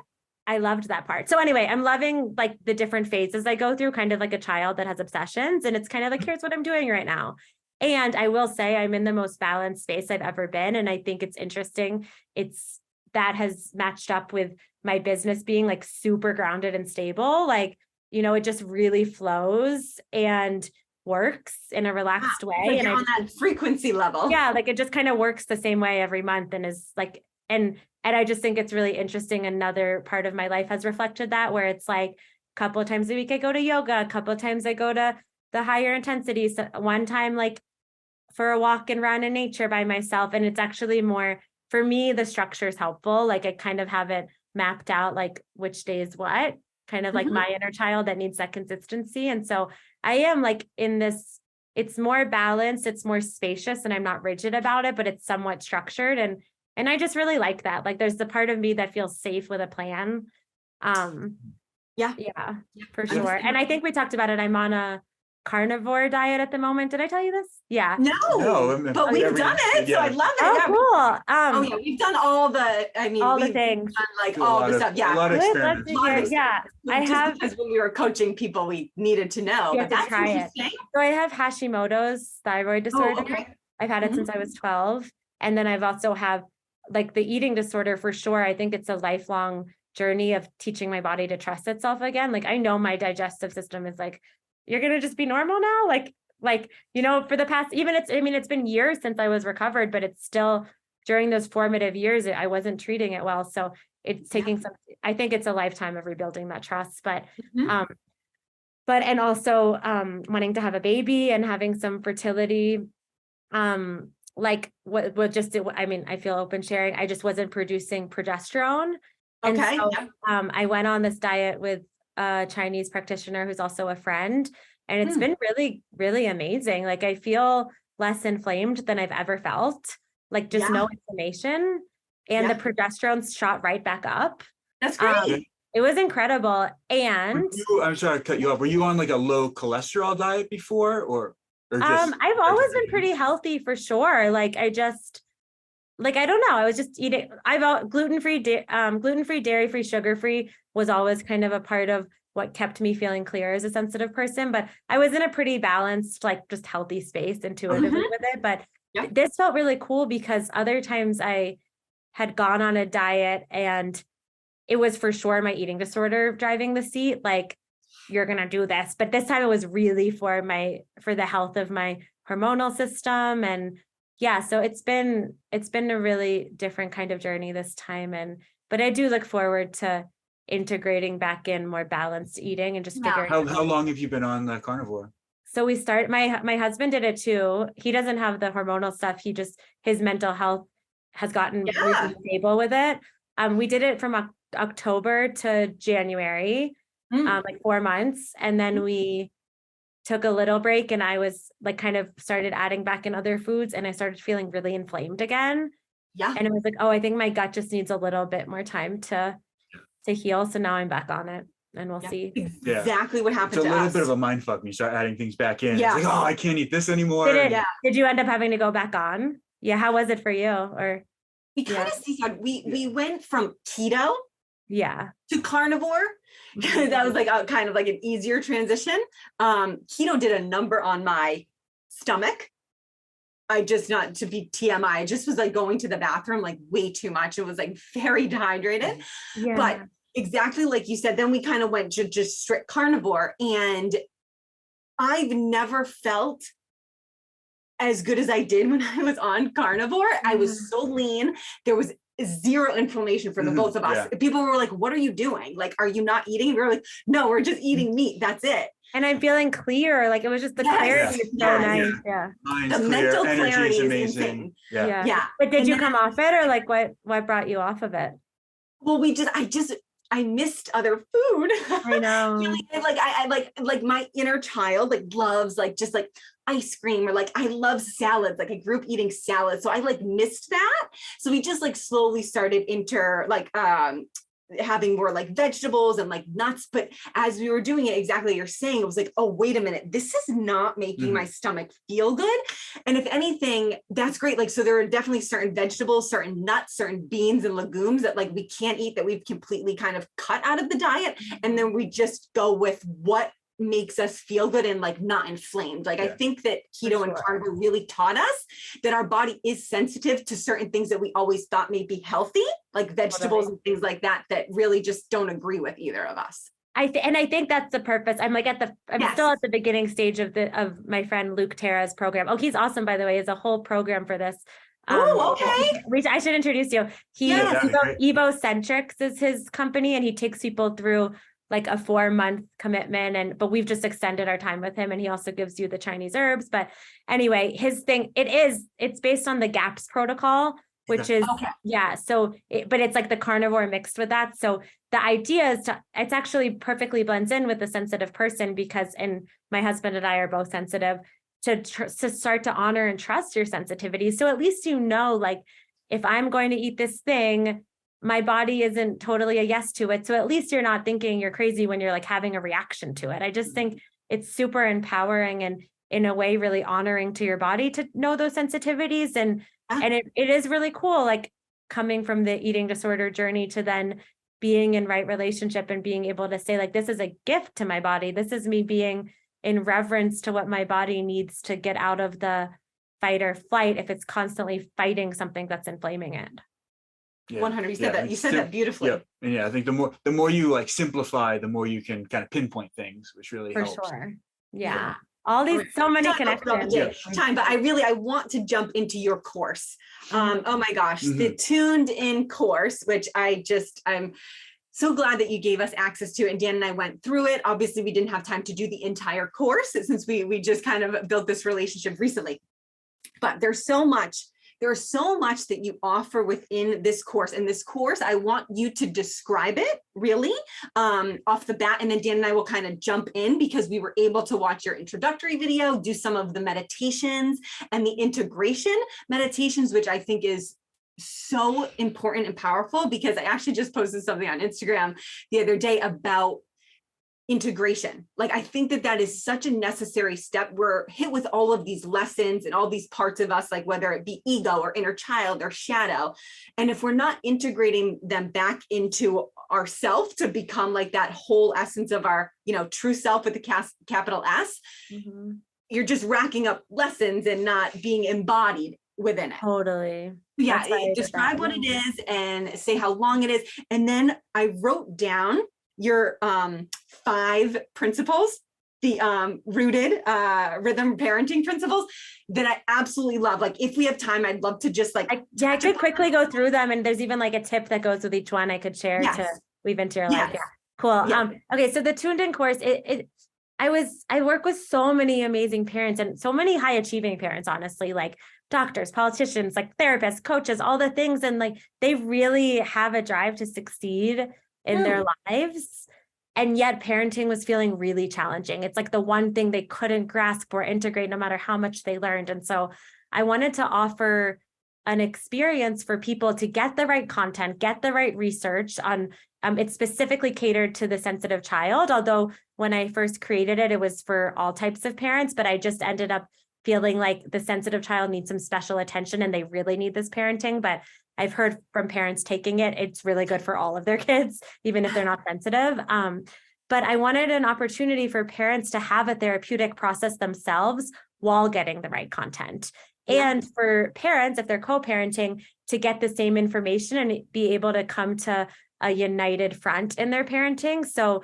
loved that part. So anyway, I'm loving like the different phases I go through, kind of like a child that has obsessions. And it's kind of like, here's what I'm doing right now. And I will say I'm in the most balanced space I've ever been. And I think it's interesting. That has matched up with my business being like super grounded and stable. Like, you know, it just really flows and works in a relaxed way. Like and on that frequency level. Yeah. Like it just kind of works the same way every month and is like, and I just think it's really interesting. Another part of my life has reflected that, where it's like a couple of times a week I go to yoga, a couple of times I go to the higher intensities, one time like for a walk and run in nature by myself. And it's actually more, for me, the structure is helpful. Like I kind of have it mapped out, like which day is what, kind of like my inner child that needs that consistency. And so I am like in this, it's more balanced, it's more spacious, and I'm not rigid about it, but it's somewhat structured. And I just really like that. Like there's the part of me that feels safe with a plan. Yeah, for sure. And I think we talked about it. I'm on a carnivore diet at the moment. Did I tell you this? Yeah. No, but we've done it. So I love it. Oh, cool. We've done all the, all the things. Done like all the stuff. Yeah. A lot of experiments. Yeah. I have, because when we were coaching people, we needed to know. But that's try interesting. So I have Hashimoto's thyroid disorder. I've had it since I was 12. And then I've also have like the eating disorder for sure. I think it's a lifelong journey of teaching my body to trust itself again. Like I know my digestive system is like, you're going to just be normal now. Like, you know, for the past, it's been years since I was recovered, but it's still during those formative years, I wasn't treating it well. So it's taking I think it's a lifetime of rebuilding that trust, but, and also wanting to have a baby and having some fertility, like what just, I mean, I feel open sharing. I just wasn't producing progesterone. And Okay. so Yeah. I went on this diet with a Chinese practitioner who's also a friend, and it's been really, really amazing. Like I feel less inflamed than I've ever felt, like just no inflammation, and the progesterone's shot right back up. That's great. It was incredible. And I'm sorry to cut you off. Were you on like a low cholesterol diet before, or just? I've always been pretty healthy for sure. Like I just, like, I don't know. I was just eating, gluten-free, dairy-free, sugar-free was always kind of a part of what kept me feeling clear as a sensitive person, but I was in a pretty balanced, like just healthy space intuitively with it. But this felt really cool because other times I had gone on a diet and it was for sure my eating disorder driving the seat, like you're going to do this. But this time it was really for the health of my hormonal system. And yeah, so it's been a really different kind of journey this time. But I do look forward to integrating back in more balanced eating and just figuring out. How long have you been on the carnivore? So we start, my husband did it too. He doesn't have the hormonal stuff. His mental health has gotten really stable with it. We did it from October to January, like 4 months. And then we took a little break and I was like kind of started adding back in other foods and I started feeling really inflamed again. Yeah. And it was like, oh, I think my gut just needs a little bit more time to heal. So now I'm back on it and we'll see. Exactly what happened to us. It's a little bit of a mind fuck when you start adding things back in. Yeah. It's like, oh, I can't eat this anymore. Did you end up having to go back on? Yeah. How was it for you? Or we kind of we went from keto to carnivore. That was like kind of like an easier transition. Keto did a number on my stomach. Not to be TMI, I just was like going to the bathroom like way too much. It was like very dehydrated. Yeah. But exactly like you said, then we kind of went to just strict carnivore. And I've never felt as good as I did when I was on carnivore. I was so lean. There was zero inflammation for the both of us. People were like, what are you doing? Like, are you not eating? We were like, no, we're just eating meat. That's it. And I'm feeling clear. Like it was just the clarity is so nice. Yeah. Mind's the clear, mental clarity is amazing. insane. Yeah. But did you come off it or like what brought you off of it? Well, I missed other food. I know. I like my inner child like loves like just like ice cream or like I love salads. Like I grew up eating salads. So I like missed that. So we just like slowly started having more like vegetables and like nuts. But as we were doing it, exactly you're saying, it was like, oh, wait a minute, this is not making my stomach feel good. And if anything, that's great. Like, so there are definitely certain vegetables, certain nuts, certain beans and legumes that like we can't eat that we've completely kind of cut out of the diet. And then we just go with what makes us feel good and like not inflamed. Like I think that keto and carnivore really taught us that our body is sensitive to certain things that we always thought may be healthy, like vegetables and things like that really just don't agree with either of us. I think that's the purpose. I'm like still at the beginning stage of my friend Luke Terra's program. Oh, he's awesome, by the way. It's a whole program for this. I should introduce you. Evocentrics is his company, and he takes people through like a 4-month commitment. But we've just extended our time with him, and he also gives you the Chinese herbs. But anyway, his thing, it's based on the GAPS protocol, which is, but it's like the carnivore mixed with that. So the idea is it's actually perfectly blends in with the sensitive person and my husband and I are both sensitive to start to honor and trust your sensitivities. So at least, like if I'm going to eat this thing, my body isn't totally a yes to it. So at least you're not thinking you're crazy when you're like having a reaction to it. I just think it's super empowering and in a way really honoring to your body to know those sensitivities. And it is really cool, like coming from the eating disorder journey to then being in right relationship and being able to say like, this is a gift to my body. This is me being in reverence to what my body needs to get out of the fight or flight if it's constantly fighting something that's inflaming it. 100%. You said that beautifully. And I think the more you like simplify, the more you can kind of pinpoint things, which really helps. For sure. Yeah. All these, so many connections. But I want to jump into your course. Oh my gosh, the Tuned In course, which I'm so glad that you gave us access to it. And Dan and I went through it. Obviously, we didn't have time to do the entire course since we just kind of built this relationship recently. But there's so much that you offer within this course. And this course, I want you to describe it really off the bat. And then Dan and I will kind of jump in because we were able to watch your introductory video, do some of the meditations and the integration meditations, which I think is so important and powerful, because I actually just posted something on Instagram the other day about integration. Like, I think that is such a necessary step. We're hit with all of these lessons and all these parts of us, like whether it be ego or inner child or shadow. And if we're not integrating them back into ourself to become like that whole essence of our, true self with the capital S, you're just racking up lessons and not being embodied within it. Totally. Yeah. Describe what it is and say how long it is. And then I wrote down your 5 principles, the rooted rhythm parenting principles that I absolutely love. Like, if we have time, I'd love to just I could quickly go through them. And there's even like a tip that goes with each one I could share to weave into your life. Yeah. Cool. Yeah. Okay. So the Tuned In course, I work with so many amazing parents and so many high achieving parents, honestly, like doctors, politicians, like therapists, coaches, all the things. And like, they really have a drive to succeed in their lives. And yet parenting was feeling really challenging. It's like the one thing they couldn't grasp or integrate no matter how much they learned. And so I wanted to offer an experience for people to get the right content, get the right research on, it's specifically catered to the sensitive child. Although when I first created it, it was for all types of parents, but I just ended up feeling like the sensitive child needs some special attention and they really need this parenting. But I've heard from parents taking it, it's really good for all of their kids, even if they're not sensitive. But I wanted an opportunity for parents to have a therapeutic process themselves while getting the right content. Yeah. And for parents, if they're co-parenting, to get the same information and be able to come to a united front in their parenting. So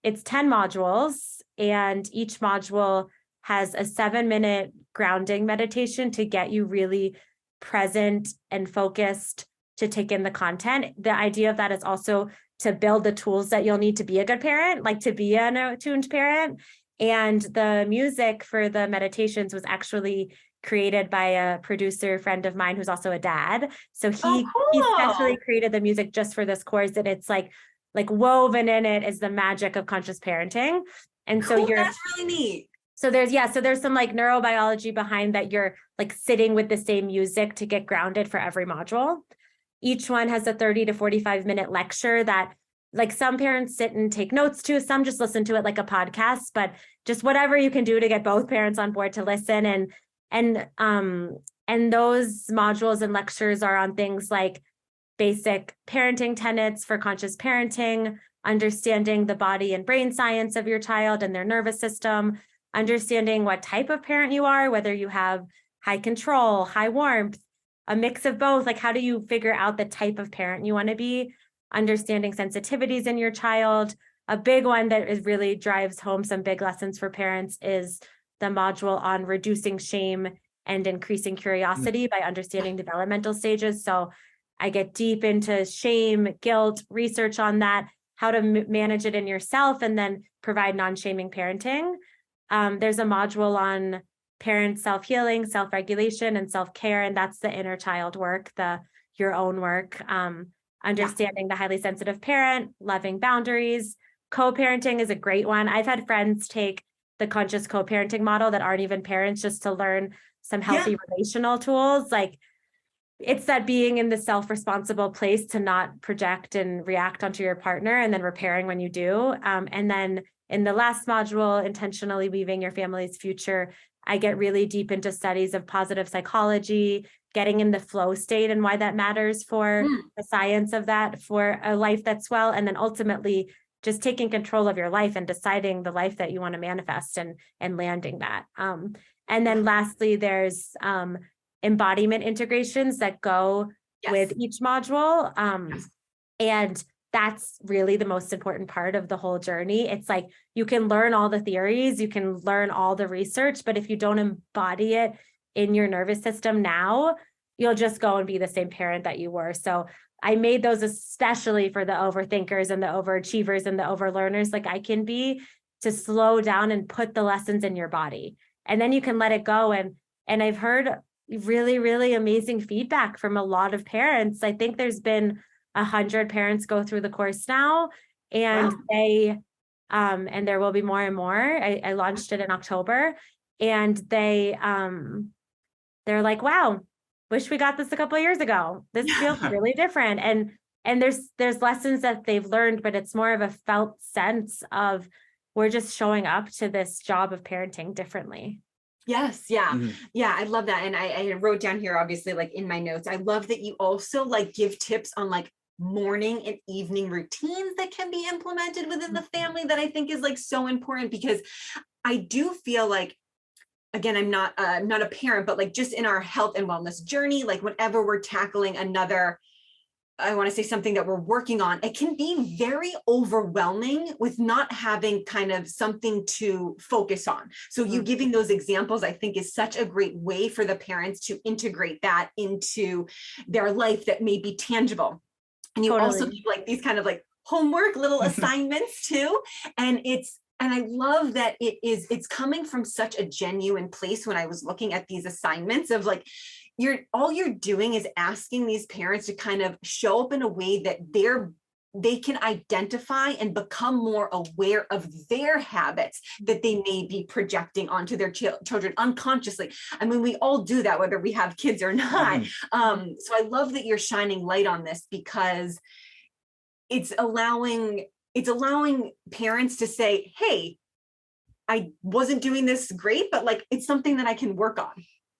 it's 10 modules, and each module has a 7-minute grounding meditation to get you really present and focused to take in the content. The idea of that is also to build the tools that you'll need to be a good parent, like to be an attuned parent. And the music for the meditations was actually created by a producer friend of mine who's also a dad. So he specially created the music just for this course, and it's like woven in it is the magic of conscious parenting. And so that's really neat. So there's some like neurobiology behind that. You're like sitting with the same music to get grounded for every module. Each one has a 30 to 45 minute lecture that like some parents sit and take notes to, some just listen to it like a podcast, but just whatever you can do to get both parents on board to listen. And those modules and lectures are on things like basic parenting tenets for conscious parenting, understanding the body and brain science of your child and their nervous system, understanding what type of parent you are, whether you have high control, high warmth, a mix of both. Like, how do you figure out the type of parent you want to be? Understanding sensitivities in your child. A big one that is really drives home some big lessons for parents is the module on reducing shame and increasing curiosity by understanding developmental stages. So I get deep into shame, guilt, research on that, how to manage it in yourself, and then provide non-shaming parenting. There's a module on parent self-healing, self-regulation, and self-care, and that's the inner child work, your own work. Understanding the highly sensitive parent, loving boundaries. Co-parenting is a great one. I've had friends take the conscious co-parenting model that aren't even parents just to learn some healthy relational tools. Like, it's that being in the self-responsible place to not project and react onto your partner, and then repairing when you do. And then in the last module, intentionally weaving your family's future, I get really deep into studies of positive psychology, getting in the flow state and why that matters for the science of that, for a life that's well, and then ultimately just taking control of your life and deciding the life that you want to manifest and landing that. And then lastly, there's embodiment integrations that go with each module. And that's really the most important part of the whole journey. It's like, you can learn all the theories, you can learn all the research, but if you don't embody it in your nervous system now, you'll just go and be the same parent that you were. So I made those especially for the overthinkers and the overachievers and the overlearners, like I can be, to slow down and put the lessons in your body. And then you can let it go. And I've heard really, really amazing feedback from a lot of parents. I think there's been 100 parents go through the course now, and and there will be more and more. I launched it in October, and they're like, wow, wish we got this a couple of years ago. This feels really different. And there's lessons that they've learned, but it's more of a felt sense of, we're just showing up to this job of parenting differently. Yes. Yeah. Yeah. I love that. And I wrote down here, obviously, like in my notes, I love that you also like give tips on like morning and evening routines that can be implemented within the family, that I think is like so important, because I do feel like, again, I'm not a parent, but like just in our health and wellness journey, like whenever we're tackling another, I want to say something that we're working on, it can be very overwhelming with not having kind of something to focus on. So you giving those examples, I think, is such a great way for the parents to integrate that into their life that may be tangible. And you also give like these kind of like homework, little assignments too. And I love that it's coming from such a genuine place. When I was looking at these assignments of like, all you're doing is asking these parents to kind of show up in a way that they can identify and become more aware of their habits that they may be projecting onto their children unconsciously. I mean, we all do that, whether we have kids or not. So I love that you're shining light on this, because it's allowing parents to say, hey, I wasn't doing this great, but like, it's something that I can work on.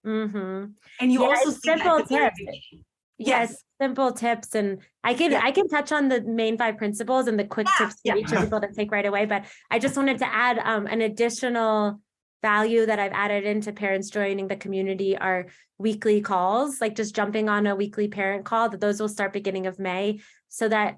And you also see simple that tips. Yes, simple tips. And I can touch on the main 5 principles and the quick tips for each of people to take right away. But I just wanted to add an additional value that I've added into parents joining the community are weekly calls, like just jumping on a weekly parent call. Those will start beginning of May, so that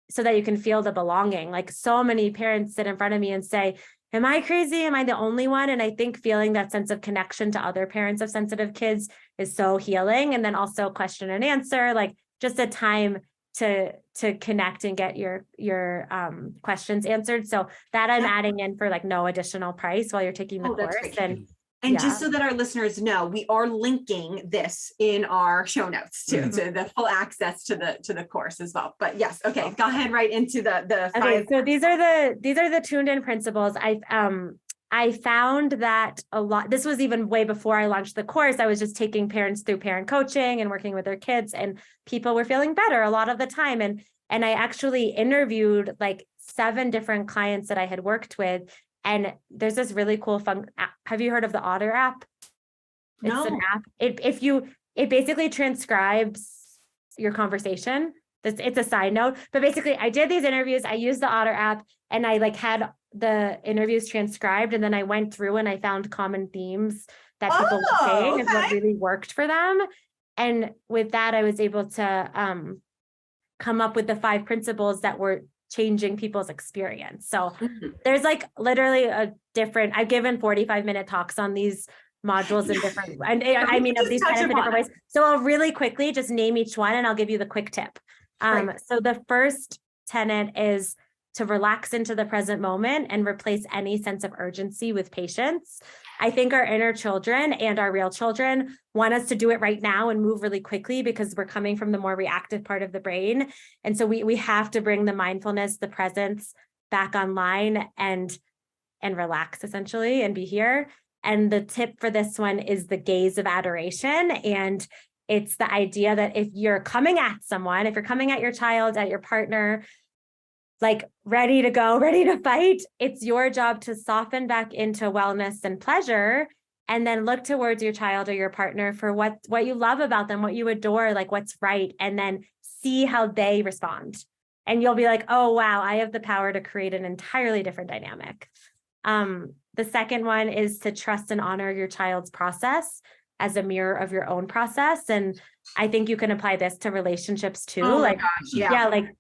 you can feel the belonging. Like, so many parents sit in front of me and say, am I crazy? Am I the only one? And I think feeling that sense of connection to other parents of sensitive kids is so healing. And then also question and answer, like just a time to connect and get your questions answered. So that I'm adding in for like no additional price while you're taking the course. And just so that our listeners know, we are linking this in our show notes too, to the full access to the course as well. But yes, okay, go ahead right into the 5. Okay, so these are the tuned in principles. I found that a lot, this was even way before I launched the course. I was just taking parents through parent coaching and working with their kids, and people were feeling better a lot of the time. And I actually interviewed like 7 different clients that I had worked with. And there's this really cool app. Have you heard of the Otter app? No. It's an app. It basically transcribes your conversation. It's a side note, but basically I did these interviews. I used the Otter app, and I like had the interviews transcribed. And then I went through and I found common themes that people were saying and what really worked for them. And with that, I was able to come up with the 5 principles that were changing people's experience. So there's like literally I've given 45-minute talks on these modules in different, I mean, of these kind of different ways. So I'll really quickly just name each one, and I'll give you the quick tip. So the first tenet is to relax into the present moment and replace any sense of urgency with patience. I think our inner children and our real children want us to do it right now and move really quickly, because we're coming from the more reactive part of the brain. And so we have to bring the mindfulness, the presence back online and relax essentially and be here. And the tip for this one is the gaze of adoration. And it's the idea that if you're coming at someone, if you're coming at your child, at your partner, like ready to go, ready to fight, it's your job to soften back into wellness and pleasure, and then look towards your child or your partner for what you love about them, what you adore, like what's right, and then see how they respond. And you'll be like, oh, wow, I have the power to create an entirely different dynamic. The second one is to trust and honor your child's process as a mirror of your own process. And I think you can apply this to relationships too. Oh like, my gosh, like,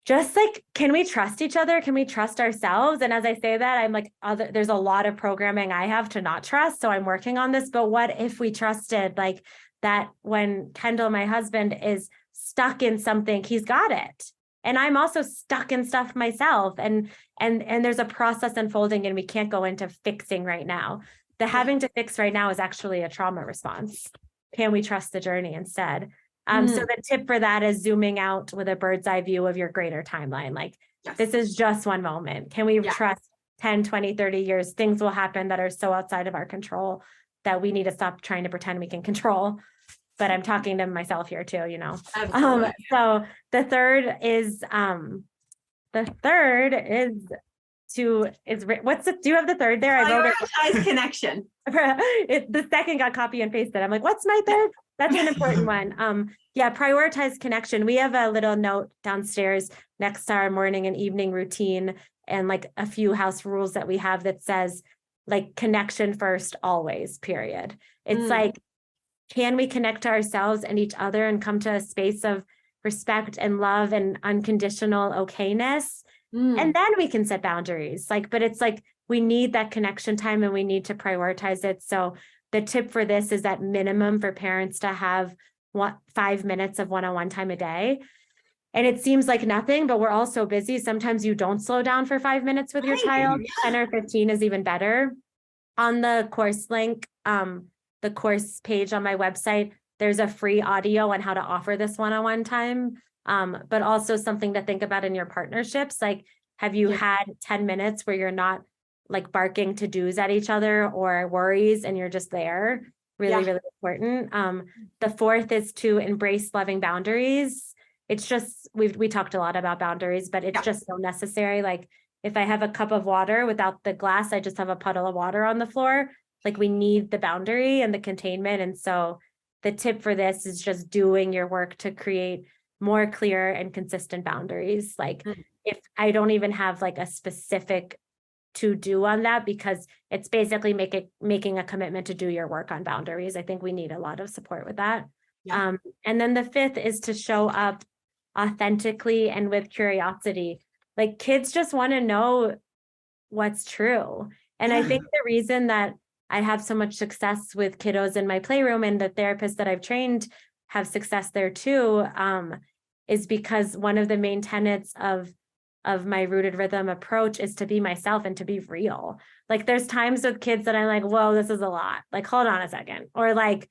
just like, can we trust each other? Can we trust ourselves? And as I say that, I'm like, there's a lot of programming I have to not trust. So I'm working on this. But what if we trusted like that when Kendall, my husband, is stuck in something, he's got it. And I'm also stuck in stuff myself. And there's a process unfolding, and we can't go into fixing right now. The having to fix right now is actually a trauma response. Can we trust the journey instead? So the tip for that is zooming out with a bird's eye view of your greater timeline. Like, this is just one moment. Can we trust 10, 20, 30 years? Things will happen that are so outside of our control that we need to stop trying to pretend we can control. But I'm talking to myself here too, you know. So the third is do you have the third there? I wrote prioritize connection. The second got copy and pasted. I'm like, what's my third? That's an important one. Prioritize connection. We have a little note downstairs next to our morning and evening routine, and like a few house rules that we have that says like connection first, always, period. It's like, can we connect to ourselves and each other and come to a space of respect and love and unconditional okayness? And then we can set boundaries. But it's like, we need that connection time and we need to prioritize it. So the tip for this is that minimum for parents to have 5 minutes of one-on-one time a day. And it seems like nothing, but we're all so busy. Sometimes you don't slow down for 5 minutes with your child. 10 or 15 is even better. On the course link, the course page on my website, there's a free audio on how to offer this one-on-one time. But also something to think about in your partnerships. Like, have you had 10 minutes where you're not like barking to-dos at each other or worries and you're just there? Really, really important. The fourth is to embrace loving boundaries. It's just, we talked a lot about boundaries, but it's just so necessary. Like, if I have a cup of water without the glass, I just have a puddle of water on the floor. Like, we need the boundary and the containment. And so the tip for this is just doing your work to create more clear and consistent boundaries. Like, if I don't even have like a specific to do on that, because it's basically making a commitment to do your work on boundaries. I think we need a lot of support with that. And then the fifth is to show up authentically and with curiosity. Like, kids just want to know what's true. And I think the reason that I have so much success with kiddos in my playroom, and the therapists that I've trained have success there too, is because one of the main tenets of my rooted rhythm approach is to be myself and to be real. Like, there's times with kids that I'm like, whoa, this is a lot. Like, hold on a second. Or like,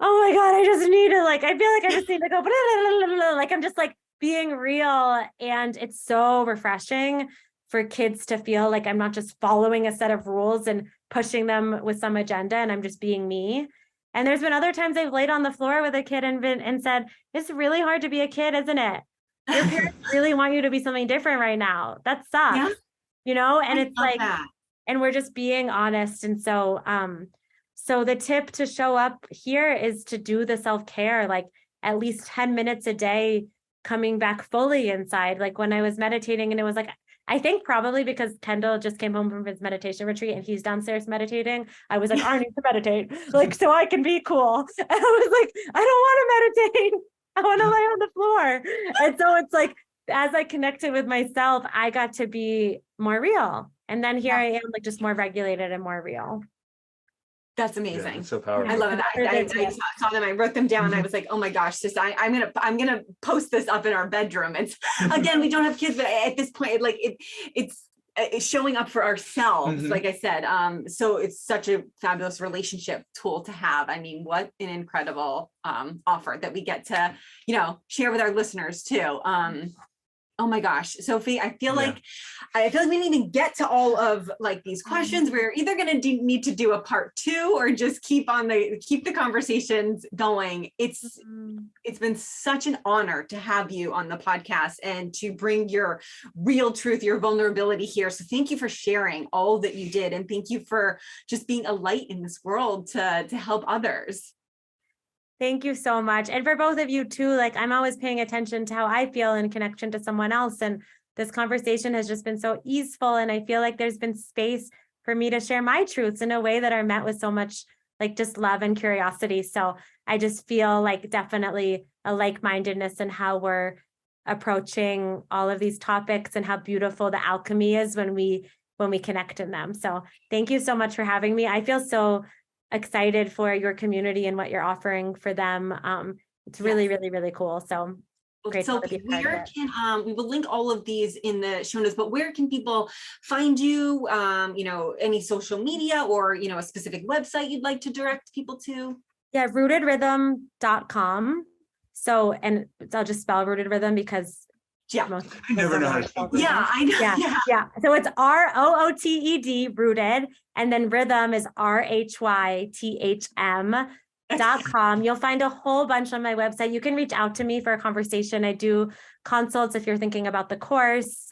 oh my God, I just need to I feel like I just need to go, like, I'm just like being real. And it's so refreshing for kids to feel like I'm not just following a set of rules and pushing them with some agenda, and I'm just being me. And there's been other times I've laid on the floor with a kid and said, it's really hard to be a kid, isn't it? Your parents really want you to be something different right now. That sucks, you know? And it's like, and we're just being honest. And so, so the tip to show up here is to do the self-care, like at least 10 minutes a day, coming back fully inside. Like, when I was meditating, and it was like, I think probably because Kendall just came home from his meditation retreat and he's downstairs meditating, I was like, I need to meditate, like, so I can be cool. And I was like, I don't want to meditate. I want to lay on the floor. And so it's like, as I connected with myself, I got to be more real. And then here I am, like, just more regulated and more real. That's amazing. Yeah, so powerful. I love it. I saw them. I wrote them down. I was like, oh my gosh, I'm gonna post this up in our bedroom. It's again, we don't have kids, but at this point, like it's showing up for ourselves. Like I said, so it's such a fabulous relationship tool to have. I mean, what an incredible offer that we get to, share with our listeners too. Oh my gosh, Sophie, I feel like we didn't even get to all of like these questions. We're either going to need to do a part 2 or just keep the conversations going. It's been such an honor to have you on the podcast and to bring your real truth, your vulnerability here. So thank you for sharing all that you did, and thank you for just being a light in this world to help others. Thank you so much. And for both of you too, like, I'm always paying attention to how I feel in connection to someone else. And this conversation has just been so easeful. And I feel like there's been space for me to share my truths in a way that are met with so much like just love and curiosity. So I just feel like definitely a like-mindedness in how we're approaching all of these topics and how beautiful the alchemy is when we connect in them. So thank you so much for having me. I feel so excited for your community and what you're offering for them. it's really, really, really cool. So grateful to Sophie, be part of where it. can we will link all of these in the show notes, but where can people find you? Any social media or a specific website you'd like to direct people to? Yeah, rootedrhythm.com. So, and I'll just spell Rooted Rhythm because Yeah, I never know how to spell yeah, I know. Yeah. So it's ROOTED, rooted, and then rhythm is RHYTHM.com. You'll find a whole bunch on my website. You can reach out to me for a conversation. I do consults if you're thinking about the course.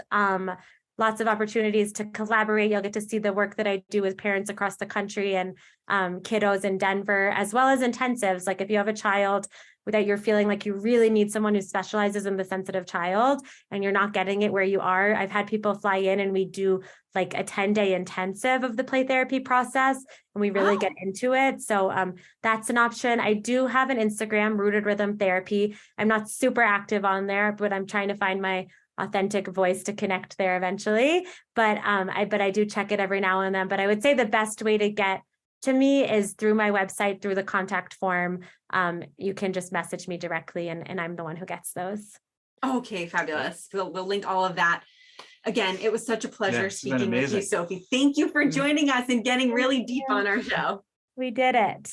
Lots of opportunities to collaborate. You'll get to see the work that I do with parents across the country and kiddos in Denver, as well as intensives. Like if you have a child that you're feeling like you really need someone who specializes in the sensitive child and you're not getting it where you are. I've had people fly in and we do like a 10-day intensive of the play therapy process and we really get into it. So that's an option. I do have an Instagram, Rooted Rhythm Therapy. I'm not super active on there, but I'm trying to find my authentic voice to connect there eventually. But I do check it every now and then. But I would say the best way to get to me is through my website, through the contact form. You can just message me directly and I'm the one who gets those. Okay, fabulous. We'll link all of that. Again, it was such a pleasure speaking with you, Sophie. Thank you for joining us and getting really deep on our show. We did it.